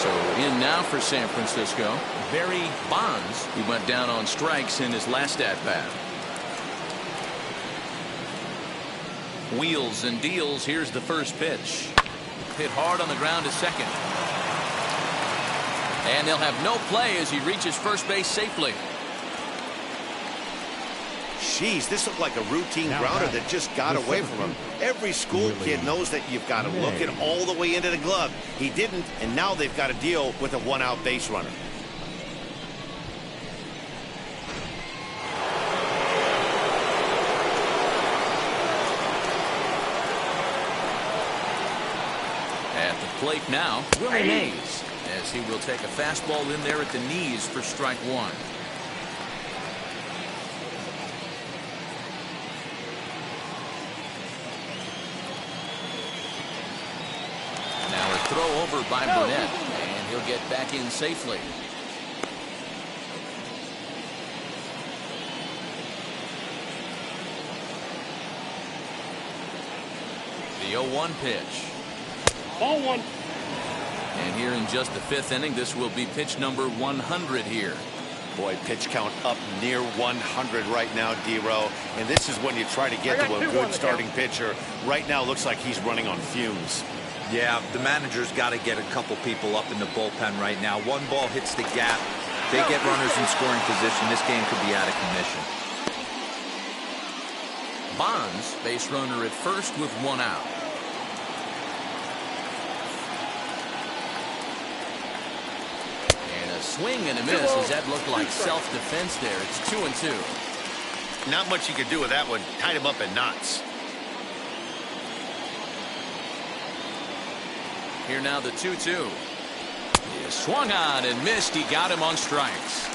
So in now for San Francisco, Barry Bonds, who went down on strikes in his last at-bat. Wheels and deals. Here's the first pitch. Hit hard on the ground to second. And they'll have no play as he reaches first base safely. Jeez, this looked like a routine grounder that just got away from him. Every school kid knows that you've got to look it all the way into the glove. He didn't, and now they've got to deal with a one-out base runner. Plate now, Willie Mays, as he will take a fastball in there at the knees for strike 1. Now a throw over by Burnett, and he'll get back in safely. The The 0-1 pitch. Ball one. And here in just the 5th inning, this will be pitch number 100 here. Boy, pitch count up near 100 right now, D-Row. And this is when you try to get to a good starting pitcher. Right now, looks like he's running on fumes. Yeah, the manager's got to get a couple people up in the bullpen right now. One ball hits the gap. They get runners in scoring position. This game could be out of commission. Bonds, base runner at first with 1 out. And a swing and a miss as that looked like self-defense there. It's 2-2. Not much you could do with that one. Tied him up in knots. Here now the 2-2. He swung on and missed. He got him on strikes.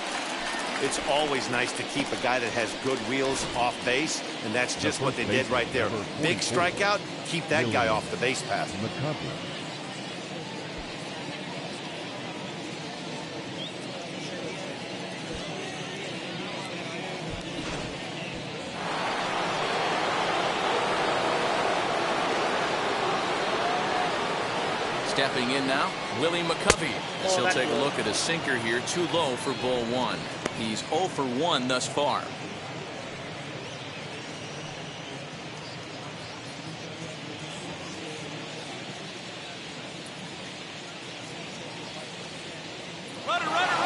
It's always nice to keep a guy that has good wheels off base, and that's just what they did right there. Big strikeout, keep that guy off the base path. McCarthy. Stepping in now, Willie Macarthur. As he'll take a look at a sinker here, too low for ball 1. He's 0 for 1 thus far.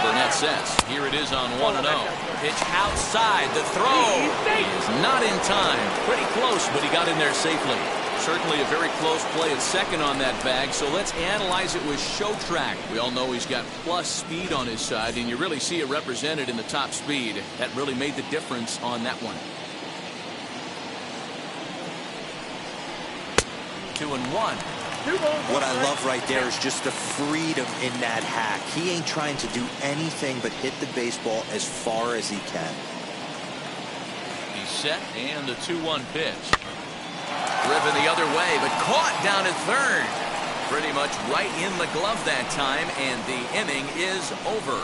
Burnett sets. Here it is on 1-0. Pitch outside. The throw is not in time. Pretty close, but he got in there safely. Certainly a very close play at second on that bag, so let's analyze it with show track. We all know he's got plus speed on his side, and you really see it represented in the top speed. That really made the difference on that one. 2-1. What I love right there is just the freedom in that hack. He ain't trying to do anything but hit the baseball as far as he can. He's set, and the 2-1 pitch. Driven the other way, but caught down at third. Pretty much right in the glove that time, and the inning is over.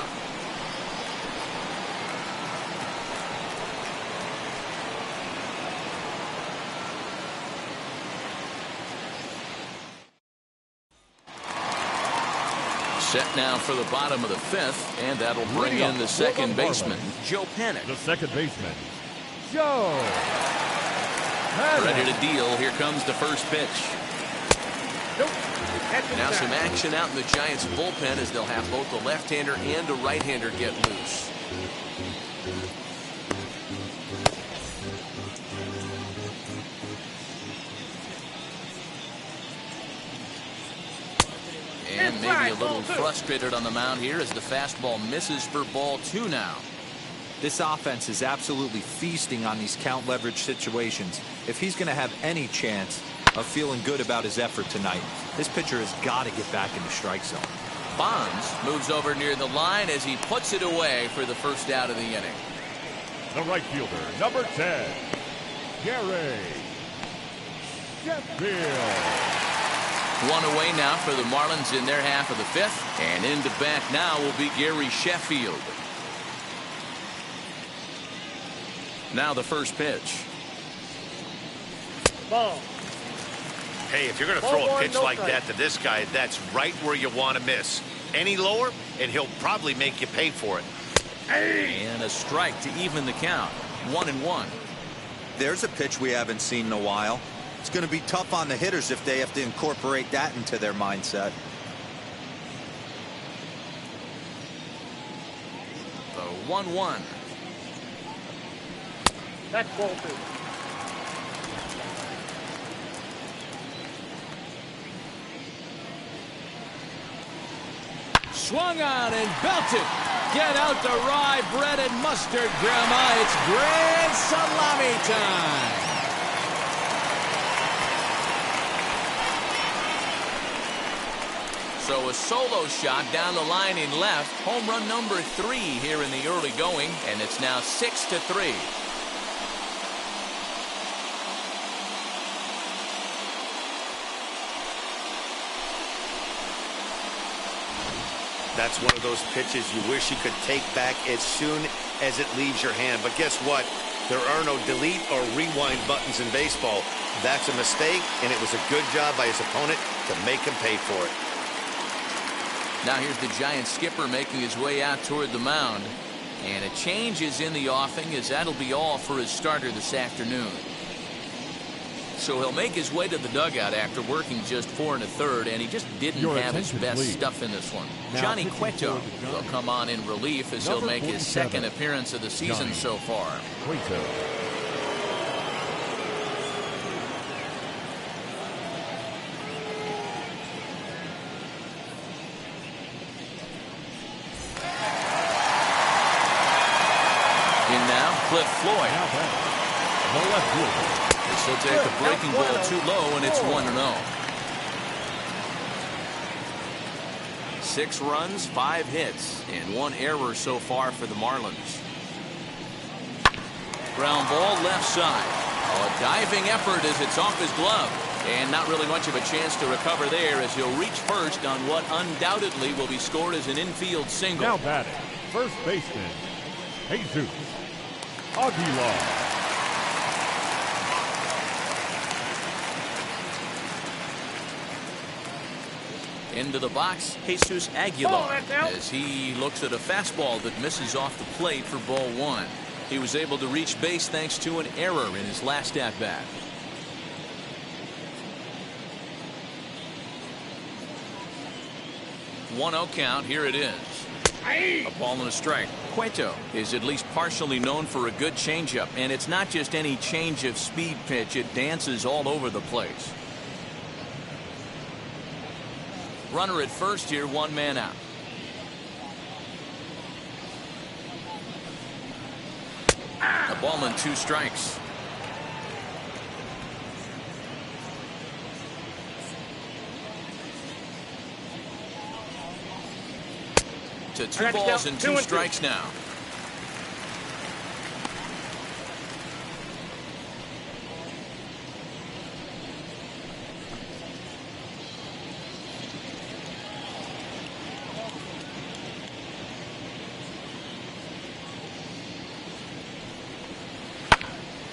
Set now for the bottom of the 5th, and that'll bring in the second baseman, Joe Panik. The second baseman, Joe. Ready to deal. Here comes the first pitch. Now some action out in the Giants bullpen as they'll have both a left-hander and a right-hander get loose. And maybe a little frustrated on the mound here as the fastball misses for ball 2 now. This offense is absolutely feasting on these count leverage situations. If he's going to have any chance of feeling good about his effort tonight, this pitcher has got to get back in the strike zone. Bonds moves over near the line as he puts it away for the first out of the inning. The right fielder, number 10, Gary Sheffield. 1 away now for the Marlins in their half of the 5th. And into bat now will be Gary Sheffield. Now the first pitch. Ball. Hey, if you're going to throw a pitch like that to this guy, that's right where you want to miss. Any lower, and he'll probably make you pay for it. And a strike to even the count. 1-1. There's a pitch we haven't seen in a while. It's going to be tough on the hitters if they have to incorporate that into their mindset. The 1-1. That's ball 2. Swung on and belted. Get out the rye bread and mustard, Grandma. It's grand salami time. So a solo shot down the line in left. Home run number 3 here in the early going, and it's now 6-3. That's one of those pitches you wish you could take back as soon as it leaves your hand. But guess what? There are no delete or rewind buttons in baseball. That's a mistake, and it was a good job by his opponent to make him pay for it. Now here's the Giants skipper making his way out toward the mound. And a change is in the offing, as that'll be all for his starter this afternoon. So he'll make his way to the dugout after working just 4 1/3, and he just didn't have his best stuff in this one. Johnny Cueto will come on in relief as he'll make his second appearance of the season so far. Cliff Floyd. This will take the breaking ball too low, and it's 1-0. 6 runs, 5 hits, and 1 error so far for the Marlins. Ground ball left side. A diving effort as it's off his glove. And not really much of a chance to recover there as he'll reach first on what undoubtedly will be scored as an infield single. Now batting, first baseman, Jesus Aguilar. Into the box, Jesus Aguilar, as he looks at a fastball that misses off the plate for ball 1. He was able to reach base thanks to an error in his last at-bat. 1-0 count. Here it is. A ball and a strike. Cueto is at least partially known for a good changeup, and it's not just any change of speed pitch. It dances all over the place. Runner at first here, 1 man out. A ball and 2 strikes. To 2 balls and 2 strikes now.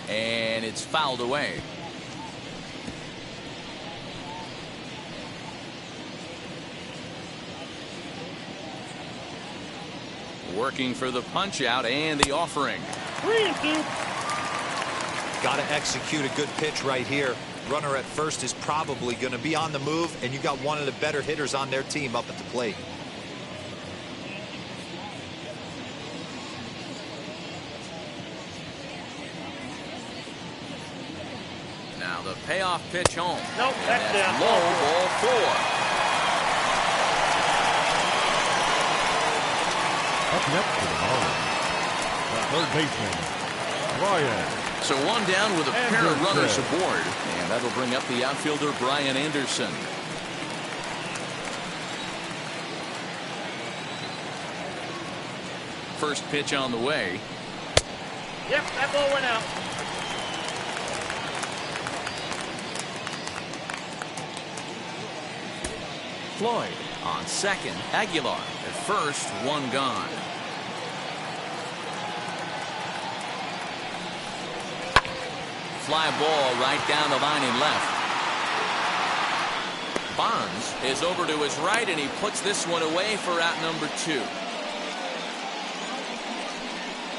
And it's fouled away. Working for the punch out and the offering. 3-2. Got to execute a good pitch right here. Runner at first is probably going to be on the move, and you got one of the better hitters on their team up at the plate. Now the payoff pitch home. Nope, that's down. Low, ball 4. Up next for the Marlins, the third baseman, Brian. So 1 down with a pair of runners aboard, and that'll bring up the outfielder Brian Anderson. First pitch on the way. Yep, that ball went out. Floyd on second. Aguilar at first. 1 gone. Fly ball right down the line and left. Bonds is over to his right, and he puts this one away for out number 2.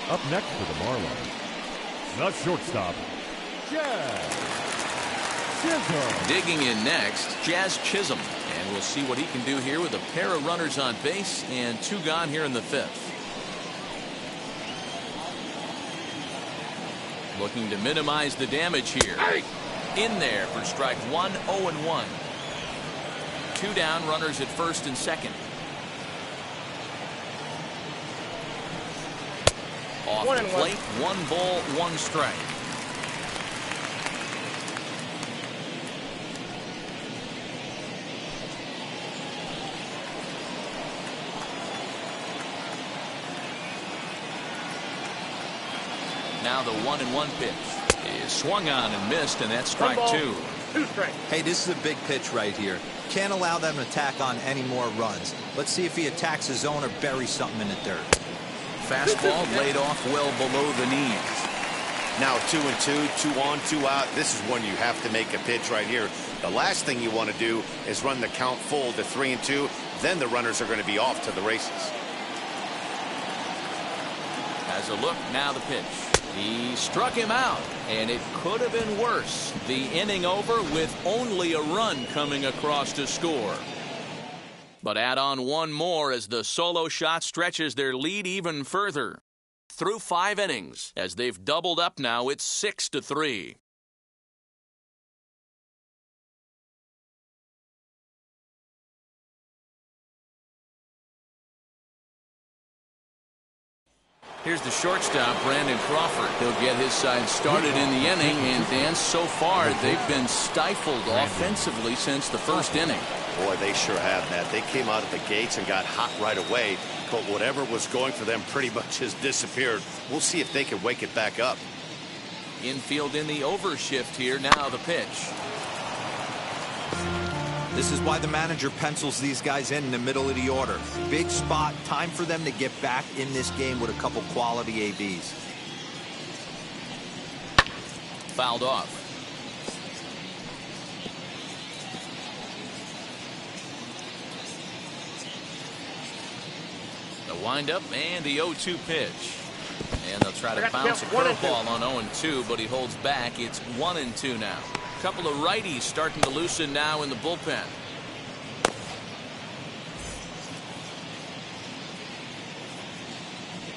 Up next for the Marlins, the shortstop, Jazz Chisholm. Digging in next, Jazz Chisholm. And we'll see what he can do here with a pair of runners on base and 2 gone here in the 5th. Looking to minimize the damage here. In there for strike 1, 0-1. 2 down, runners at first and second. Off the plate, 1 ball, 1 strike. Now the 1-1 pitch is swung on and missed, and that's strike 2. 2 strikes. Hey, this is a big pitch right here. Can't allow them to tack on any more runs. Let's see if he attacks his zone or buries something in the dirt. Fastball laid off well below the knees. Now 2-2, 2 on, 2 out. This is when you have to make a pitch right here. The last thing you want to do is run the count full to 3-2. Then the runners are going to be off to the races. As a look, now the pitch. He struck him out, and it could have been worse. The inning over with only a run coming across to score. But add on one more as the solo shot stretches their lead even further. Through 5 innings, as they've doubled up now, it's 6-3. Here's the shortstop, Brandon Crawford. He'll get his side started in the inning, and Dan, so far they've been stifled offensively since the first inning. Boy, they sure have, Matt. They came out of the gates and got hot right away, but whatever was going for them pretty much has disappeared. We'll see if they can wake it back up. Infield in the overshift here. Now the pitch. This is why the manager pencils these guys in the middle of the order. Big spot, time for them to get back in this game with a couple quality ABs. Fouled off. The windup and the 0-2 pitch. And they'll try to bounce a curveball on 0-2, but he holds back. It's 1-2 now. Couple of righties starting to loosen now in the bullpen.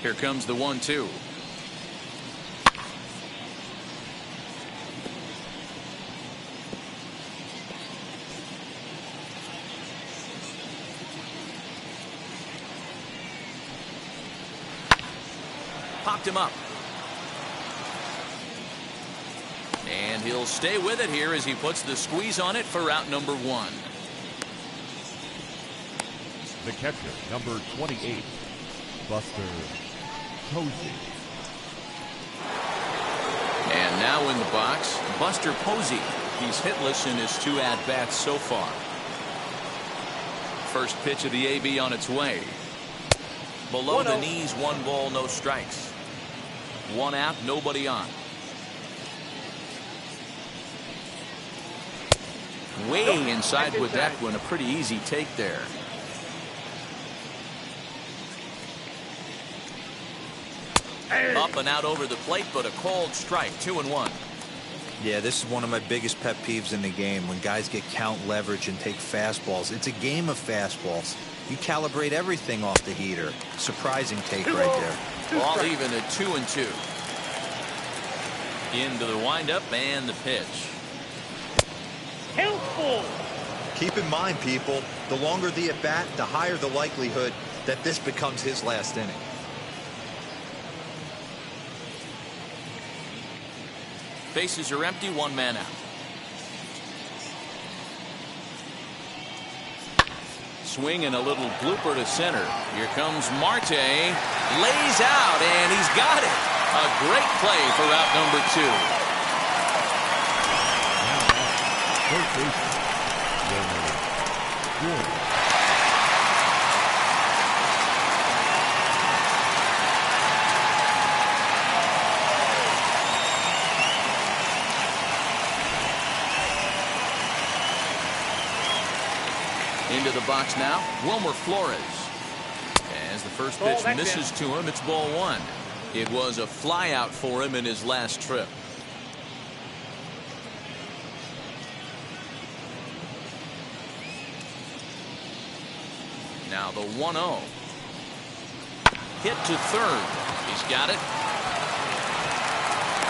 Here comes the 1-2. Popped him up. And he'll stay with it here as he puts the squeeze on it for out number 1. The catcher, number 28, Buster Posey. And now in the box, Buster Posey. He's hitless in his 2 at-bats so far. First pitch of the AB on its way. Below the knees, 1 ball, no strikes. 1 out, nobody on. Way inside with that one. A pretty easy take there. Up and out over the plate, but a cold strike. 2-1. Yeah, this is one of my biggest pet peeves in the game, when guys get count leverage and take fastballs. It's a game of fastballs. You calibrate everything off the heater. Surprising take right there. Ball even at 2-2. Into the windup and the pitch. Helpful. Keep in mind, people, the longer the at-bat, the higher the likelihood that this becomes his last inning. Bases are empty, 1 man out. Swing and a little blooper to center. Here comes Marte. Lays out, and he's got it. A great play for out number 2. First baseman, Wilmer Florence. Into the box now, Wilmer Florence. As the first pitch misses to him, it's ball 1. It was a fly out for him in his last trip. Now the 1-0. Hit to third. He's got it.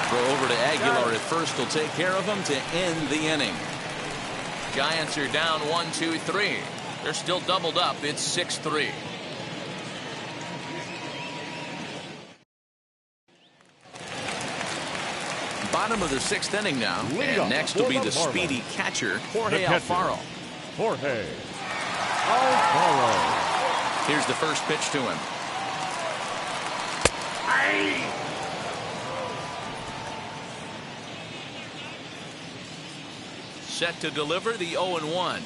Throw over to Aguilar at first. Will take care of him to end the inning. Giants are down 1-2-3. They're still doubled up. It's 6-3. Bottom of the 6th inning now. And next will be the speedy catcher, Jorge Alfaro. Jorge Alvarez. Here's the first pitch to him. Set to deliver the 0-1.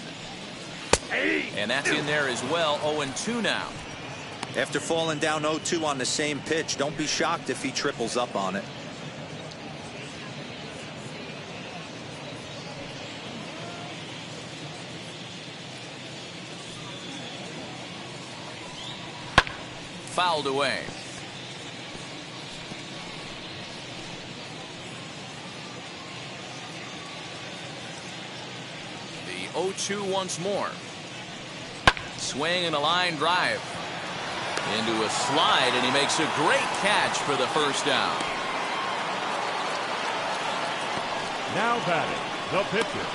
And that's in there as well. 0-2 now. After falling down 0-2 on the same pitch, don't be shocked if he triples up on it. fouled away. The 0-2 once more. Swing and a line drive into a slide, and he makes a great catch for the first down. Now batting, the pitcher,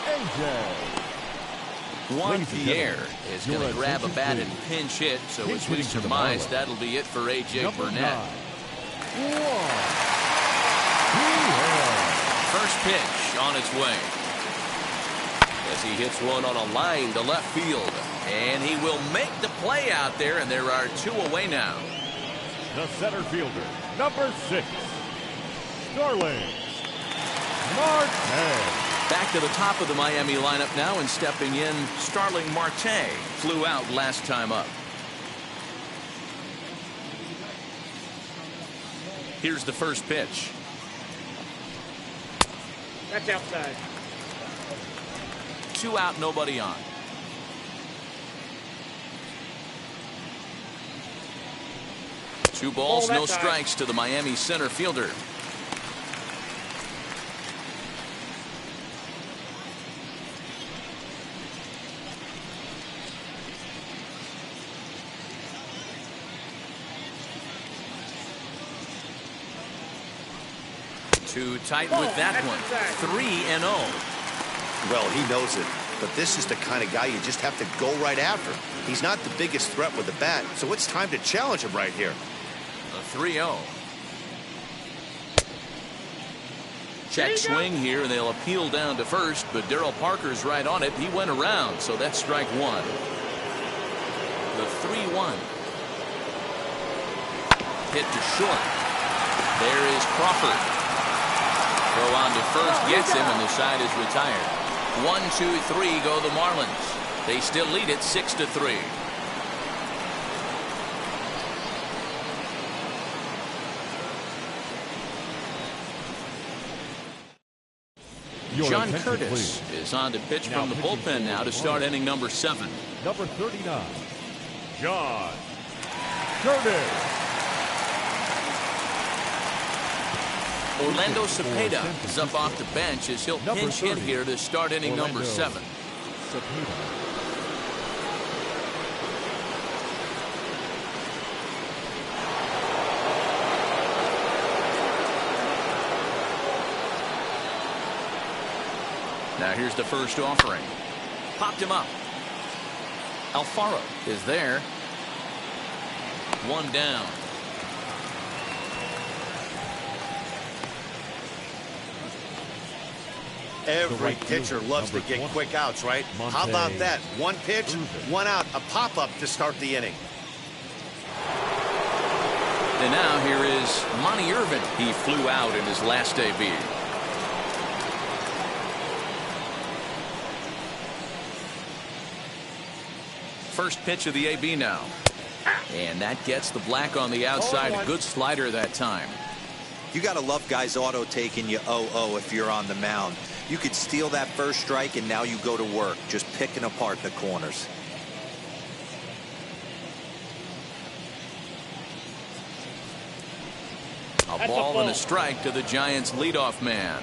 AJ. Juan Pierre is going to grab a bat and pinch hit, so as we surmise, that'll be it for AJ Burnett. First pitch on its way. As he hits one on a line to left field. And he will make the play out there, and there are 2 away now. The center fielder, number 6, Starling Marte. Back to the top of the Miami lineup now, and stepping in, Starling Marte. Flew out last time up. Here's the first pitch. That's outside. 2 out, nobody on. Two balls, no strikes to the Miami center fielder. Too tight with that one. 3-0. Well, he knows it. But this is the kind of guy you just have to go right after. He's not the biggest threat with the bat, so it's time to challenge him right here. A 3-0. Check swing here, and they'll appeal down to first, but Darryl Parker's right on it. He went around, so that's strike 1. The 3-1. Hit to short. There is Crawford. Throw on to first, gets him, and the side is retired. 1-2-3 go the Marlins. They still lead it 6-3. John Curtis is on to pitch from the bullpen now to start inning number 7. Number 39, John Curtis. Orlando Cepeda is up off the bench as he'll pinch hit here to start inning number 7. Now here's the first offering. Popped him up. Alfaro is there. 1 down. Every pitcher loves to get quick outs, right? How about that? 1 pitch, 1 out, a pop-up to start the inning. And now here is Monty Irvin. He flew out in his last debut. First pitch of the AB now. And that gets the black on the outside. A good slider that time. You got to love guys auto taking you 0-0 if you're on the mound. You could steal that first strike, and now you go to work, just picking apart the corners. A ball and a strike to the Giants' leadoff man.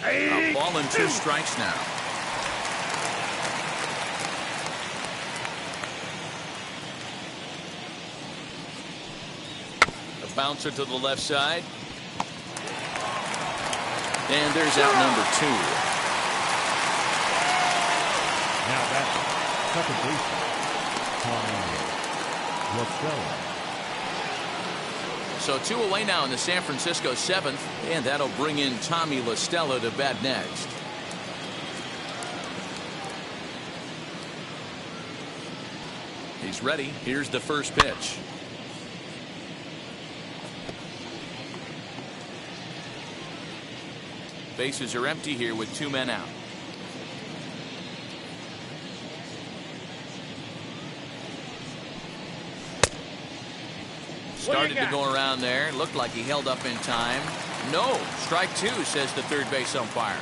A ball and 2 strikes now. A bouncer to the left side. And there's out number 2. Now that's second baseman, Tom. So 2 away now in the San Francisco 7th, and that'll bring in Tommy La Stella to bat next. He's ready. Here's the first pitch. Bases are empty here with 2 men out. Started to go around there. Looked like he held up in time. No. Strike 2, says the third base umpire.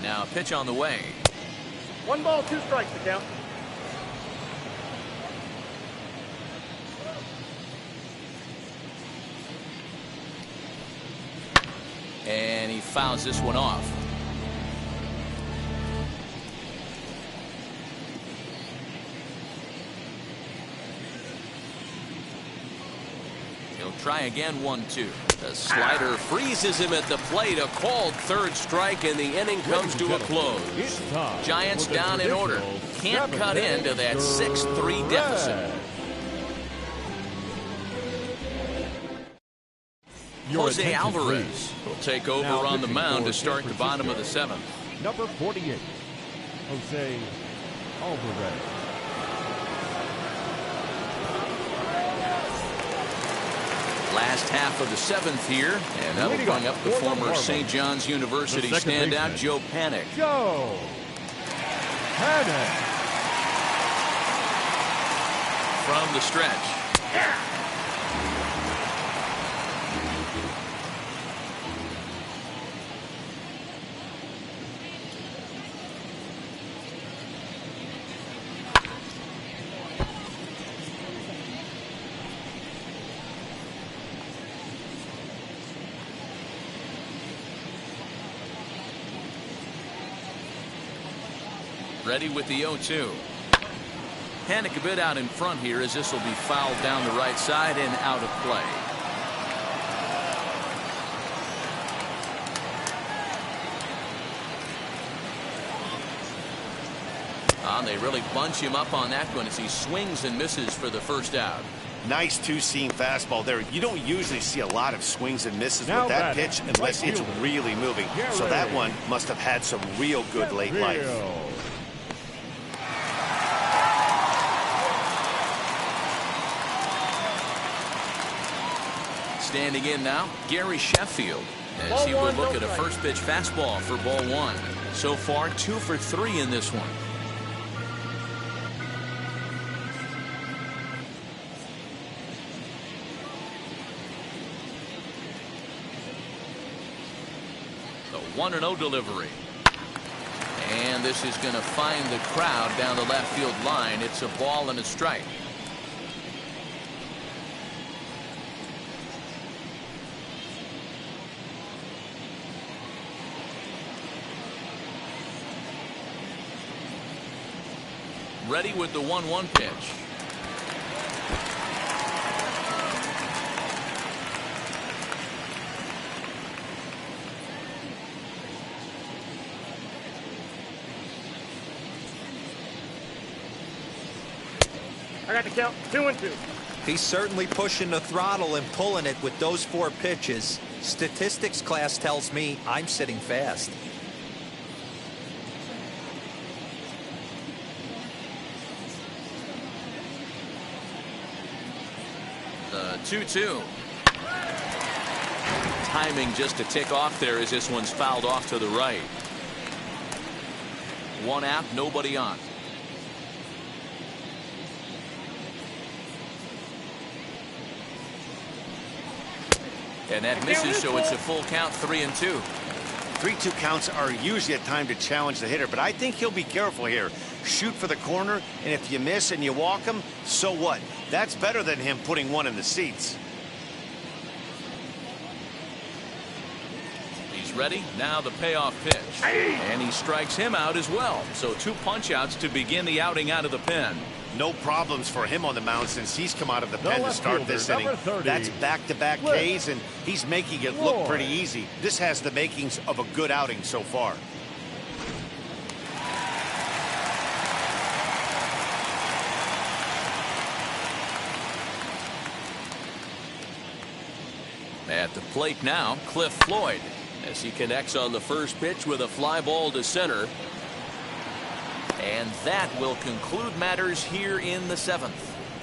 And now a pitch on the way. 1 ball, 2 strikes to count. And he fouls this one off. He'll try again, 1-2. The slider freezes him at the plate. A called third strike, and the inning comes to a close. Giants down in order. Can't cut into that 6-3 deficit. Jose Alvarez will take over on the mound to start the bottom of the 7th. Number 48, Jose Alvarez. Last half of the 7th here, and that'll bring up the former St. John's University standout Joe Panik. Joe Panik. From the stretch. Ready with the 0-2. Panik a bit out in front here as this will be fouled down the right side and out of play. They really bunch him up on that one as he swings and misses for the first out. Nice two-seam fastball there. You don't usually see a lot of swings and misses with that pitch unless it's really moving. So that one must have had some real good late life. Standing in now, Gary Sheffield, as he would look at a first pitch fastball for ball 1. So far, 2 for 3 in this one. The 1-0 delivery. And this is going to find the crowd down the left field line. It's a ball and a strike. Ready with the 1-1 pitch. I got the count. 2-2. He's certainly pushing the throttle and pulling it with those 4 pitches. Statistics class tells me I'm sitting fast. The 2-2. Timing just to tick off there as this one's fouled off to the right. 1 out, nobody on. And that misses, so it's a full count, 3-2. 3-2 counts are usually a time to challenge the hitter, but I think he'll be careful here. Shoot for the corner, and if you miss and you walk him, so what? That's better than him putting one in the seats. He's ready. Now the payoff pitch. And he strikes him out as well. So 2 punch-outs to begin the outing out of the pen. No problems for him on the mound since he's come out of the pen to start this inning. That's back-to-back Ks, and he's making it look pretty easy. This has the makings of a good outing so far. At the plate now, Cliff Floyd, as he connects on the first pitch with a fly ball to center. And that will conclude matters here in the 7th.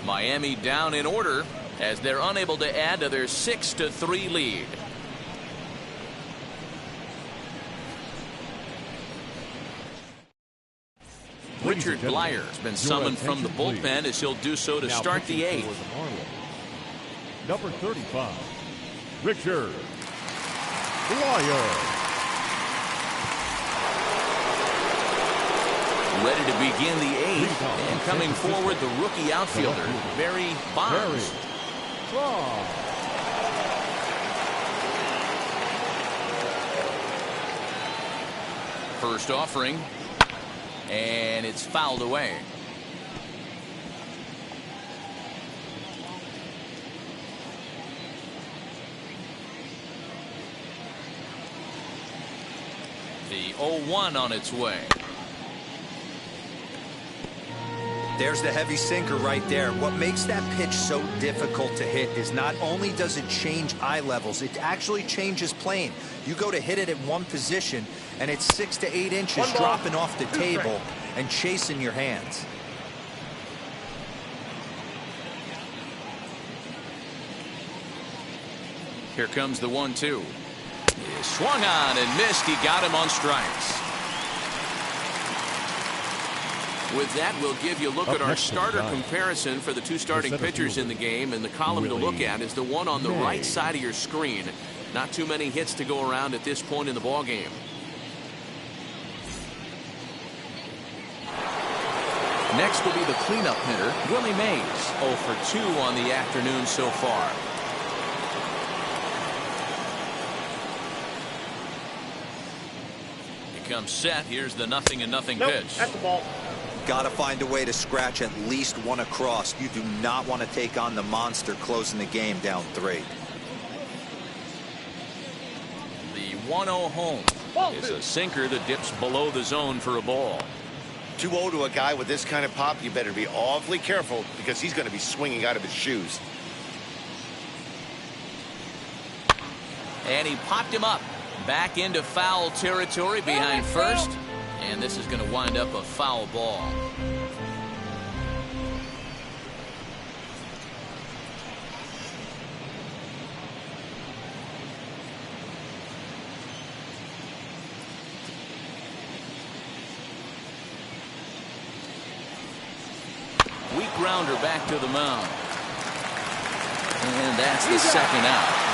Miami down in order as they're unable to add to their 6-3 lead. Richard Blyer has been summoned from the bullpen as he'll do so to start the 8th. Number 35, Richard Blyer. Ready to begin the eighth, and coming forward, the rookie outfielder, Barry Bonds. First offering, and it's fouled away. The 0-1 on its way. There's the heavy sinker right there. What makes that pitch so difficult to hit is not only does it change eye levels, it actually changes plane. You go to hit it in one position, and it's 6 to 8 inches dropping off the table and chasing your hands. Here comes the 1-2. He swung on and missed. He got him on strikes. With that, we'll give you a look at our starter comparison for the two starting pitchers in the game, and the column to look at is the one on the right side of your screen. Not too many hits to go around at this point in the ball game. Next will be the cleanup hitter, Willie Mays, 0 for 2 on the afternoon so far. He comes set. Here's the 0-0 pitch. That's the ball. Got to find a way to scratch at least one across. You do not want to take on the monster closing the game down 3. The 1-0 home is a sinker that dips below the zone for a ball. 2-0 to a guy with this kind of pop, you better be awfully careful because he's going to be swinging out of his shoes. And he popped him up back into foul territory behind first. And this is going to wind up a foul ball. Weak grounder back to the mound. And that's the second out.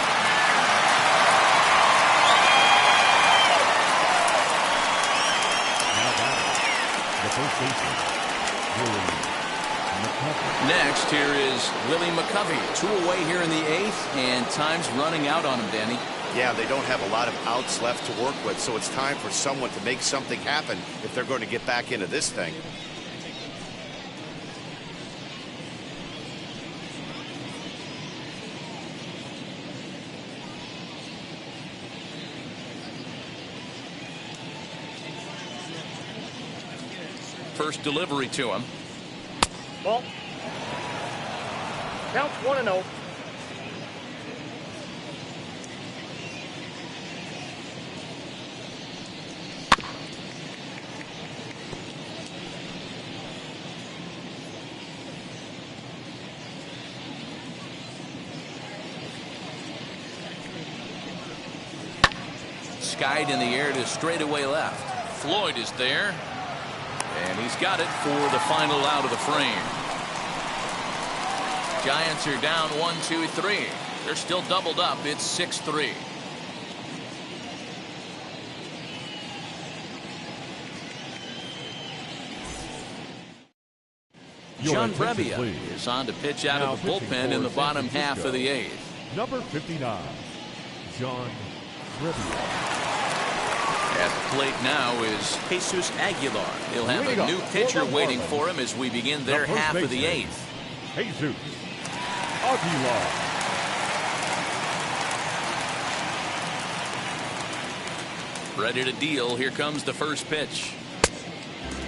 Next, here is Willie Mccarthy. 2 away here in the 8th, and time's running out on him, Danny. Yeah, they don't have a lot of outs left to work with, so it's time for someone to make something happen if they're going to get back into this thing. First delivery to him. Ball. Counts 1-0. Skied in the air to straightaway left. Floyd is there. And he's got it for the final out of the frame. Giants are down 1-2-3. They're still doubled up. It's 6-3. John Brebbia is on to pitch out of the bullpen in the bottom half of the 8th. Number 59, John Brebbia. At the plate now is Jesus Aguilar. He'll have a new pitcher waiting for him as we begin their half of the 8th. Jesus Aguilar. Ready to deal. Here comes the first pitch.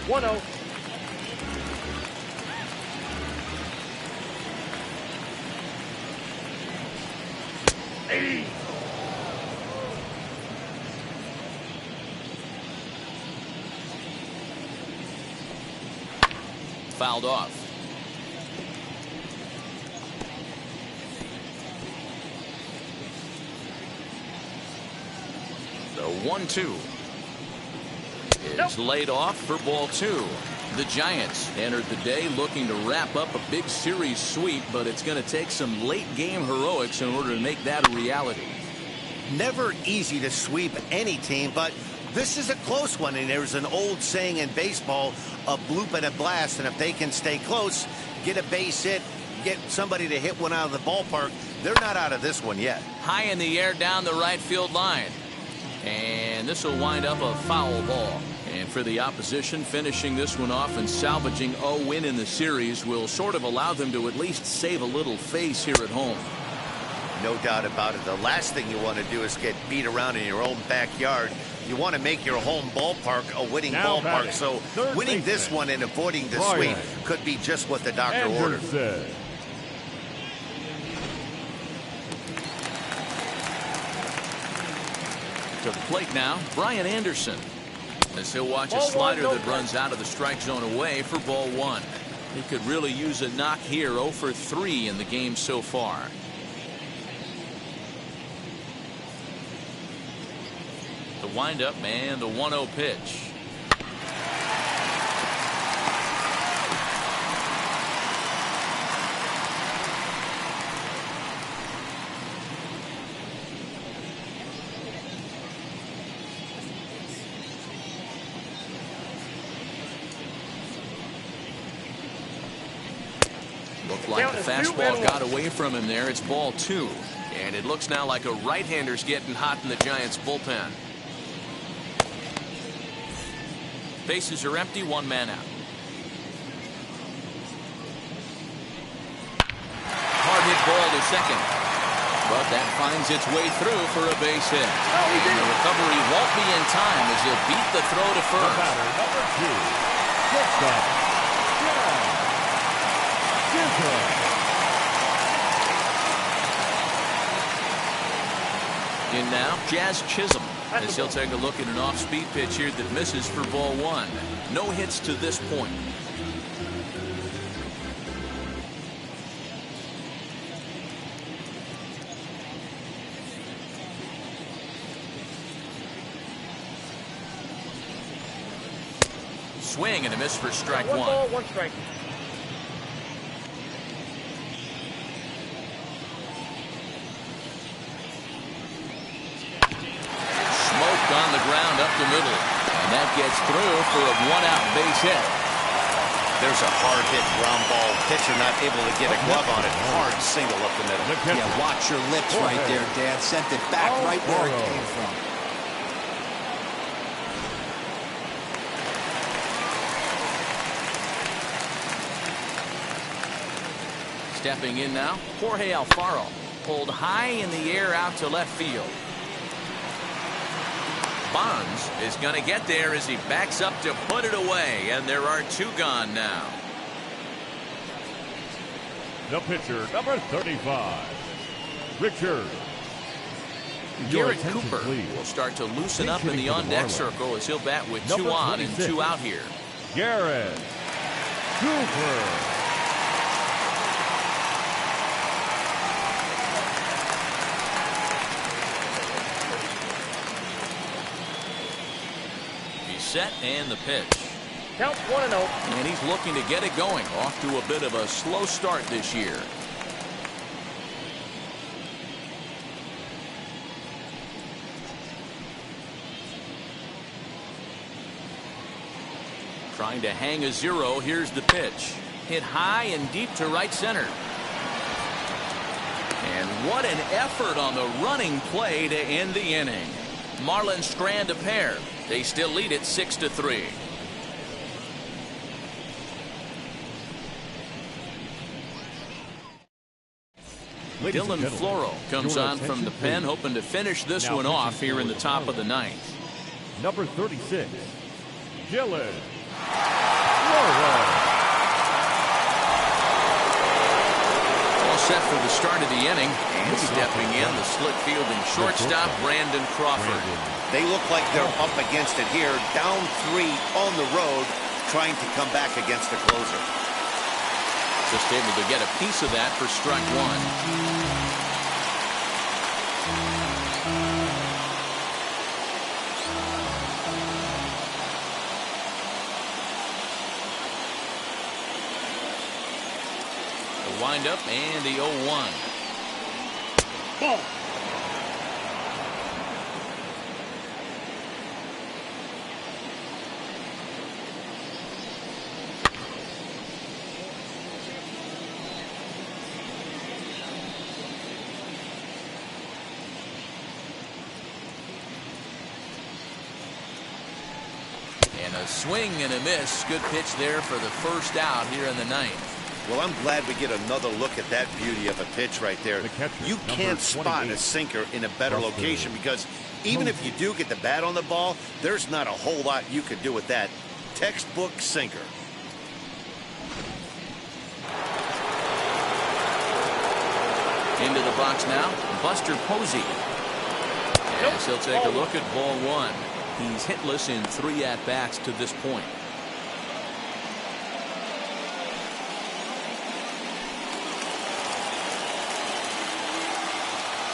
1-0. Fouled off. The 1-2 is laid off for ball 2. The Giants entered the day looking to wrap up a big series sweep, but it's going to take some late game heroics in order to make that a reality. Never easy to sweep any team, but This is a close one, and there's an old saying in baseball, a bloop and a blast, and if they can stay close, get a base hit, get somebody to hit one out of the ballpark, they're not out of this one yet. High in the air down the right field line. And this will wind up a foul ball. And for the opposition, finishing this one off and salvaging a win in the series will sort of allow them to at least save a little face here at home. No doubt about it. The last thing you want to do is get beat around in your own backyard. You want to make your home ballpark a winning ballpark. So winning this one and avoiding the sweep could be just what the doctor ordered. To the plate now, Brian Anderson. As he'll watch a slider that runs out of the strike zone away for ball one. He could really use a knock here. 0 for 3 in the game so far. The windup and the 1-0 pitch. Looked like the fastball got away from him there. It's ball 2. And it looks now like a right-hander's getting hot in the Giants bullpen. Bases are empty, 1 man out. Hard hit ball to second. But that finds its way through for a base hit. And the recovery won't be in time as he'll beat the throw to first. The batter, number 2, shortstop, In now, Jazz Chisholm, as he'll take a look at an off-speed pitch here that misses for ball 1. No hits to this point. Swing and a miss for strike 1. 1 ball, 1 strike. On the ground up the middle, and that gets through for a 1-out base hit. There's a hard hit ground ball. Pitcher not able to get a glove on it. Hard single up the middle. Yeah, watch your lips right there, Dan. Sent it back right where it came from. Stepping in now, Jorge Alfaro, pulled high in the air out to left field. Bonds is going to get there as he backs up to put it away, and there are 2 gone now. The pitcher, number 35, Richard. Garrett Cooper will start to loosen up in the on-deck circle as he'll bat with 2 on and 2 out here. Garrett Cooper. Set and the pitch. Count 1-0. And he's looking to get it going. Off to a bit of a slow start this year. Trying to hang a 0. Here's the pitch. Hit high and deep to right center. And what an effort on the running play to end the inning. Marlins strand a pair. They still lead it 6-3. Dylan Floro comes on from the pen, hoping to finish this one off here in the top of the 9th. Number 36, Dylan Floro. All set for the start of the inning, and stepping in, the slick fielding shortstop, Brandon Crawford. They look like they're up against it here, down 3 on the road, trying to come back against the closer. Just able to get a piece of that for strike 1. The windup and the 0-1. Ball. And a swing and a miss. Good pitch there for the first out here in the ninth. Well, I'm glad we get another look at that beauty of a pitch right there. You can't spot a sinker in a better location because even if you do get the bat on the ball, there's not a whole lot you could do with that. Textbook sinker. Into the box now, Buster Posey. Yes, he'll take a look at ball one. He's hitless in 3 at-bats to this point.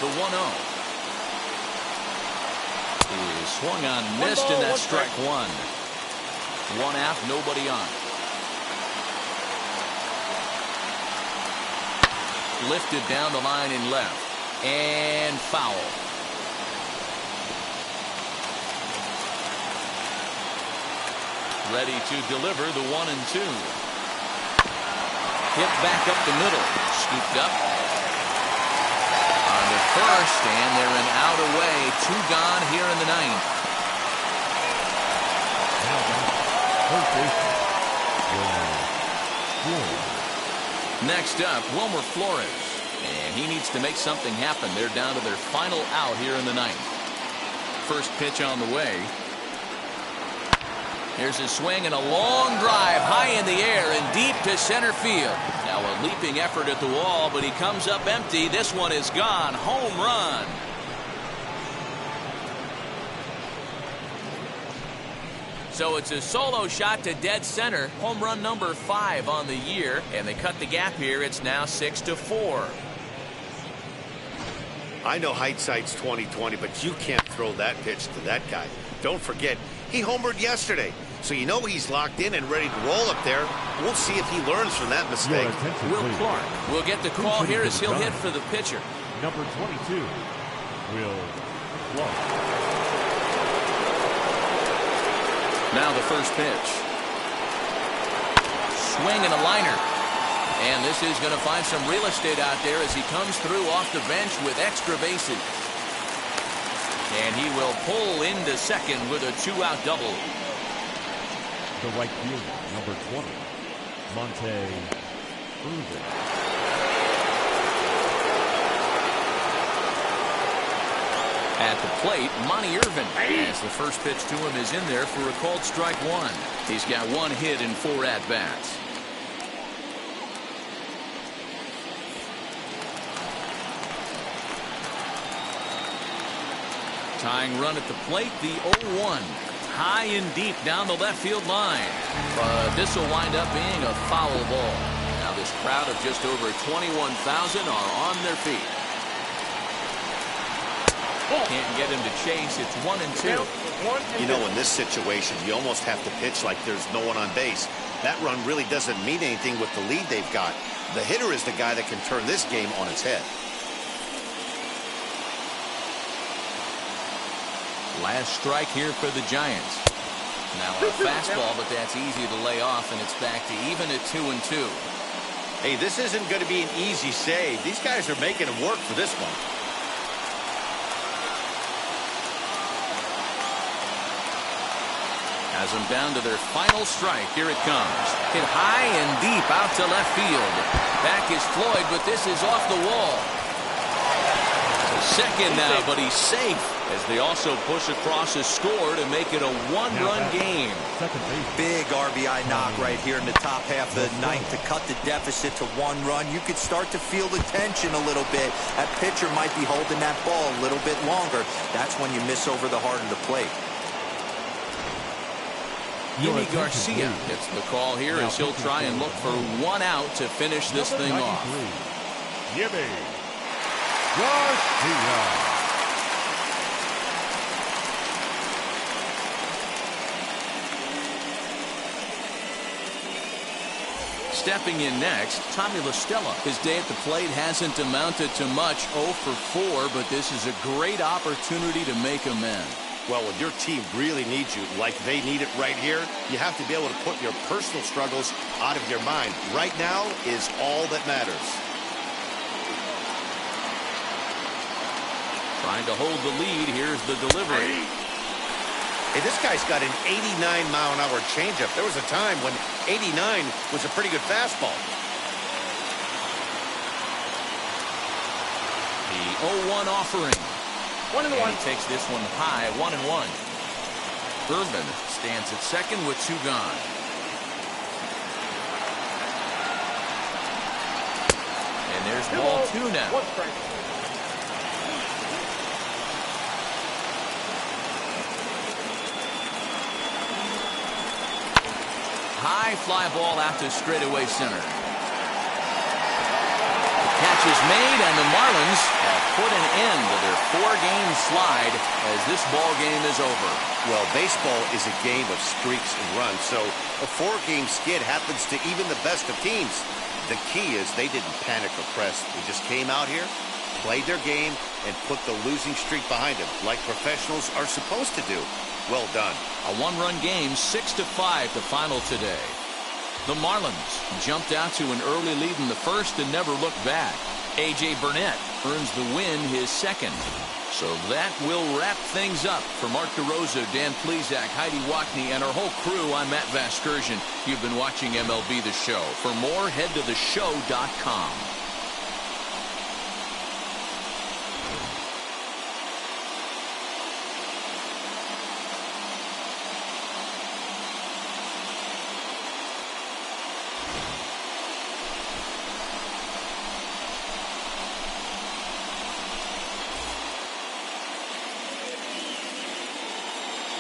The 1-0. He swung on, missed, and that's strike one. 1 out, nobody on. Lifted down the line in left. And foul. Ready to deliver the 1-2. Hit back up the middle. Scooped up. On to first, and they're an out away. 2 gone here in the ninth. Next up, Wilmer Florence. And he needs to make something happen. They're down to their final out here in the ninth. First pitch on the way. Here's a swing and a long drive high in the air and deep to center field. Now a leaping effort at the wall, but he comes up empty. This one is gone. Home run. So it's a solo shot to dead center. Home run number 5 on the year, and they cut the gap here. It's now 6-4. I know hindsight's 20/20, but you can't throw that pitch to that guy. Don't forget, he homered yesterday, so you know he's locked in and ready to roll up there. We'll see if he learns from that mistake. Will Clark will get the call here as he'll hit for the pitcher. Number 22, Will Clark. Now the first pitch. Swing and a liner. And this is going to find some real estate out there as he comes through off the bench with extra bases. And he will pull into second with a 2-out double. The right fielder, number 20, Monte Irvin. At the plate, Monte Irvin. As the first pitch to him is in there for a called strike one. He's got 1 hit in 4 at-bats. Tying run at the plate, the 0-1. High and deep down the left field line. But this will wind up being a foul ball. Now this crowd of just over 21,000 are on their feet. Can't get him to chase. It's 1-2. You know, in this situation, you almost have to pitch like there's no one on base. That run really doesn't mean anything with the lead they've got. The hitter is the guy that can turn this game on its head. Last strike here for the Giants. Now a fastball, but that's easy to lay off, and it's back to even at 2-2. Hey, this isn't going to be an easy save. These guys are making him work for this one. Has them down to their final strike. Here it comes. Hit high and deep out to left field. Back is Floyd, but this is off the wall. Second now, but he's safe as they also push across a score to make it a 1-run game. Big RBI knock right here in the top half of the ninth to cut the deficit to 1 run. You could start to feel the tension a little bit. That pitcher might be holding that ball a little bit longer. That's when you miss over the heart of the plate. Willie Garcia gets the call here as he'll try and look for 1 out to finish this thing off. Willie Garcia. Stepping in next, Tommy La Stella. His day at the plate hasn't amounted to much, 0 for 4, but this is a great opportunity to make amends. Well, when your team really needs you, like they need it right here, you have to be able to put your personal struggles out of your mind. Right now is all that matters. Trying to hold the lead. Here's the delivery. Hey, this guy's got an 89-mile-an-hour changeup. There was a time when 89 was a pretty good fastball. The 0-1 offering. 1-1. And he takes this one high, 1-1. Urban stands at second with 2 gone. And there's ball 2 now. 1 strike. High fly ball out to straightaway center. Catch is made, and the Marlins have put an end to their 4-game slide as this ball game is over. Well, baseball is a game of streaks and runs, so a 4-game skid happens to even the best of teams. The key is they didn't panic or press. They just came out here, played their game, and put the losing streak behind them, like professionals are supposed to do. Well done. A 1-run game, 6-5 the final today. The Marlins jumped out to an early lead in the first and never looked back. A.J. Burnett earns the win, his second. So that will wrap things up. For Mark DeRosa, Dan Plesac, Heidi Wackney, and our whole crew, I'm Matt Vasgersian. You've been watching MLB The Show. For more, head to theshow.com.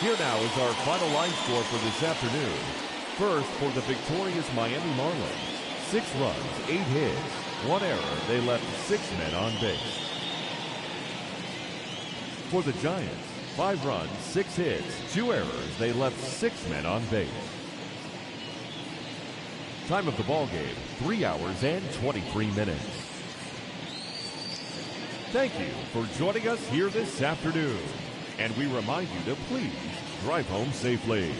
Here now is our final line score for this afternoon. First, for the victorious Miami Marlins, 6 runs, 8 hits, 1 error. They left 6 men on base. For the Giants, 5 runs, 6 hits, 2 errors. They left 6 men on base. Time of the ball game, 3 hours and 23 minutes. Thank you for joining us here this afternoon. And we remind you to please drive home safely.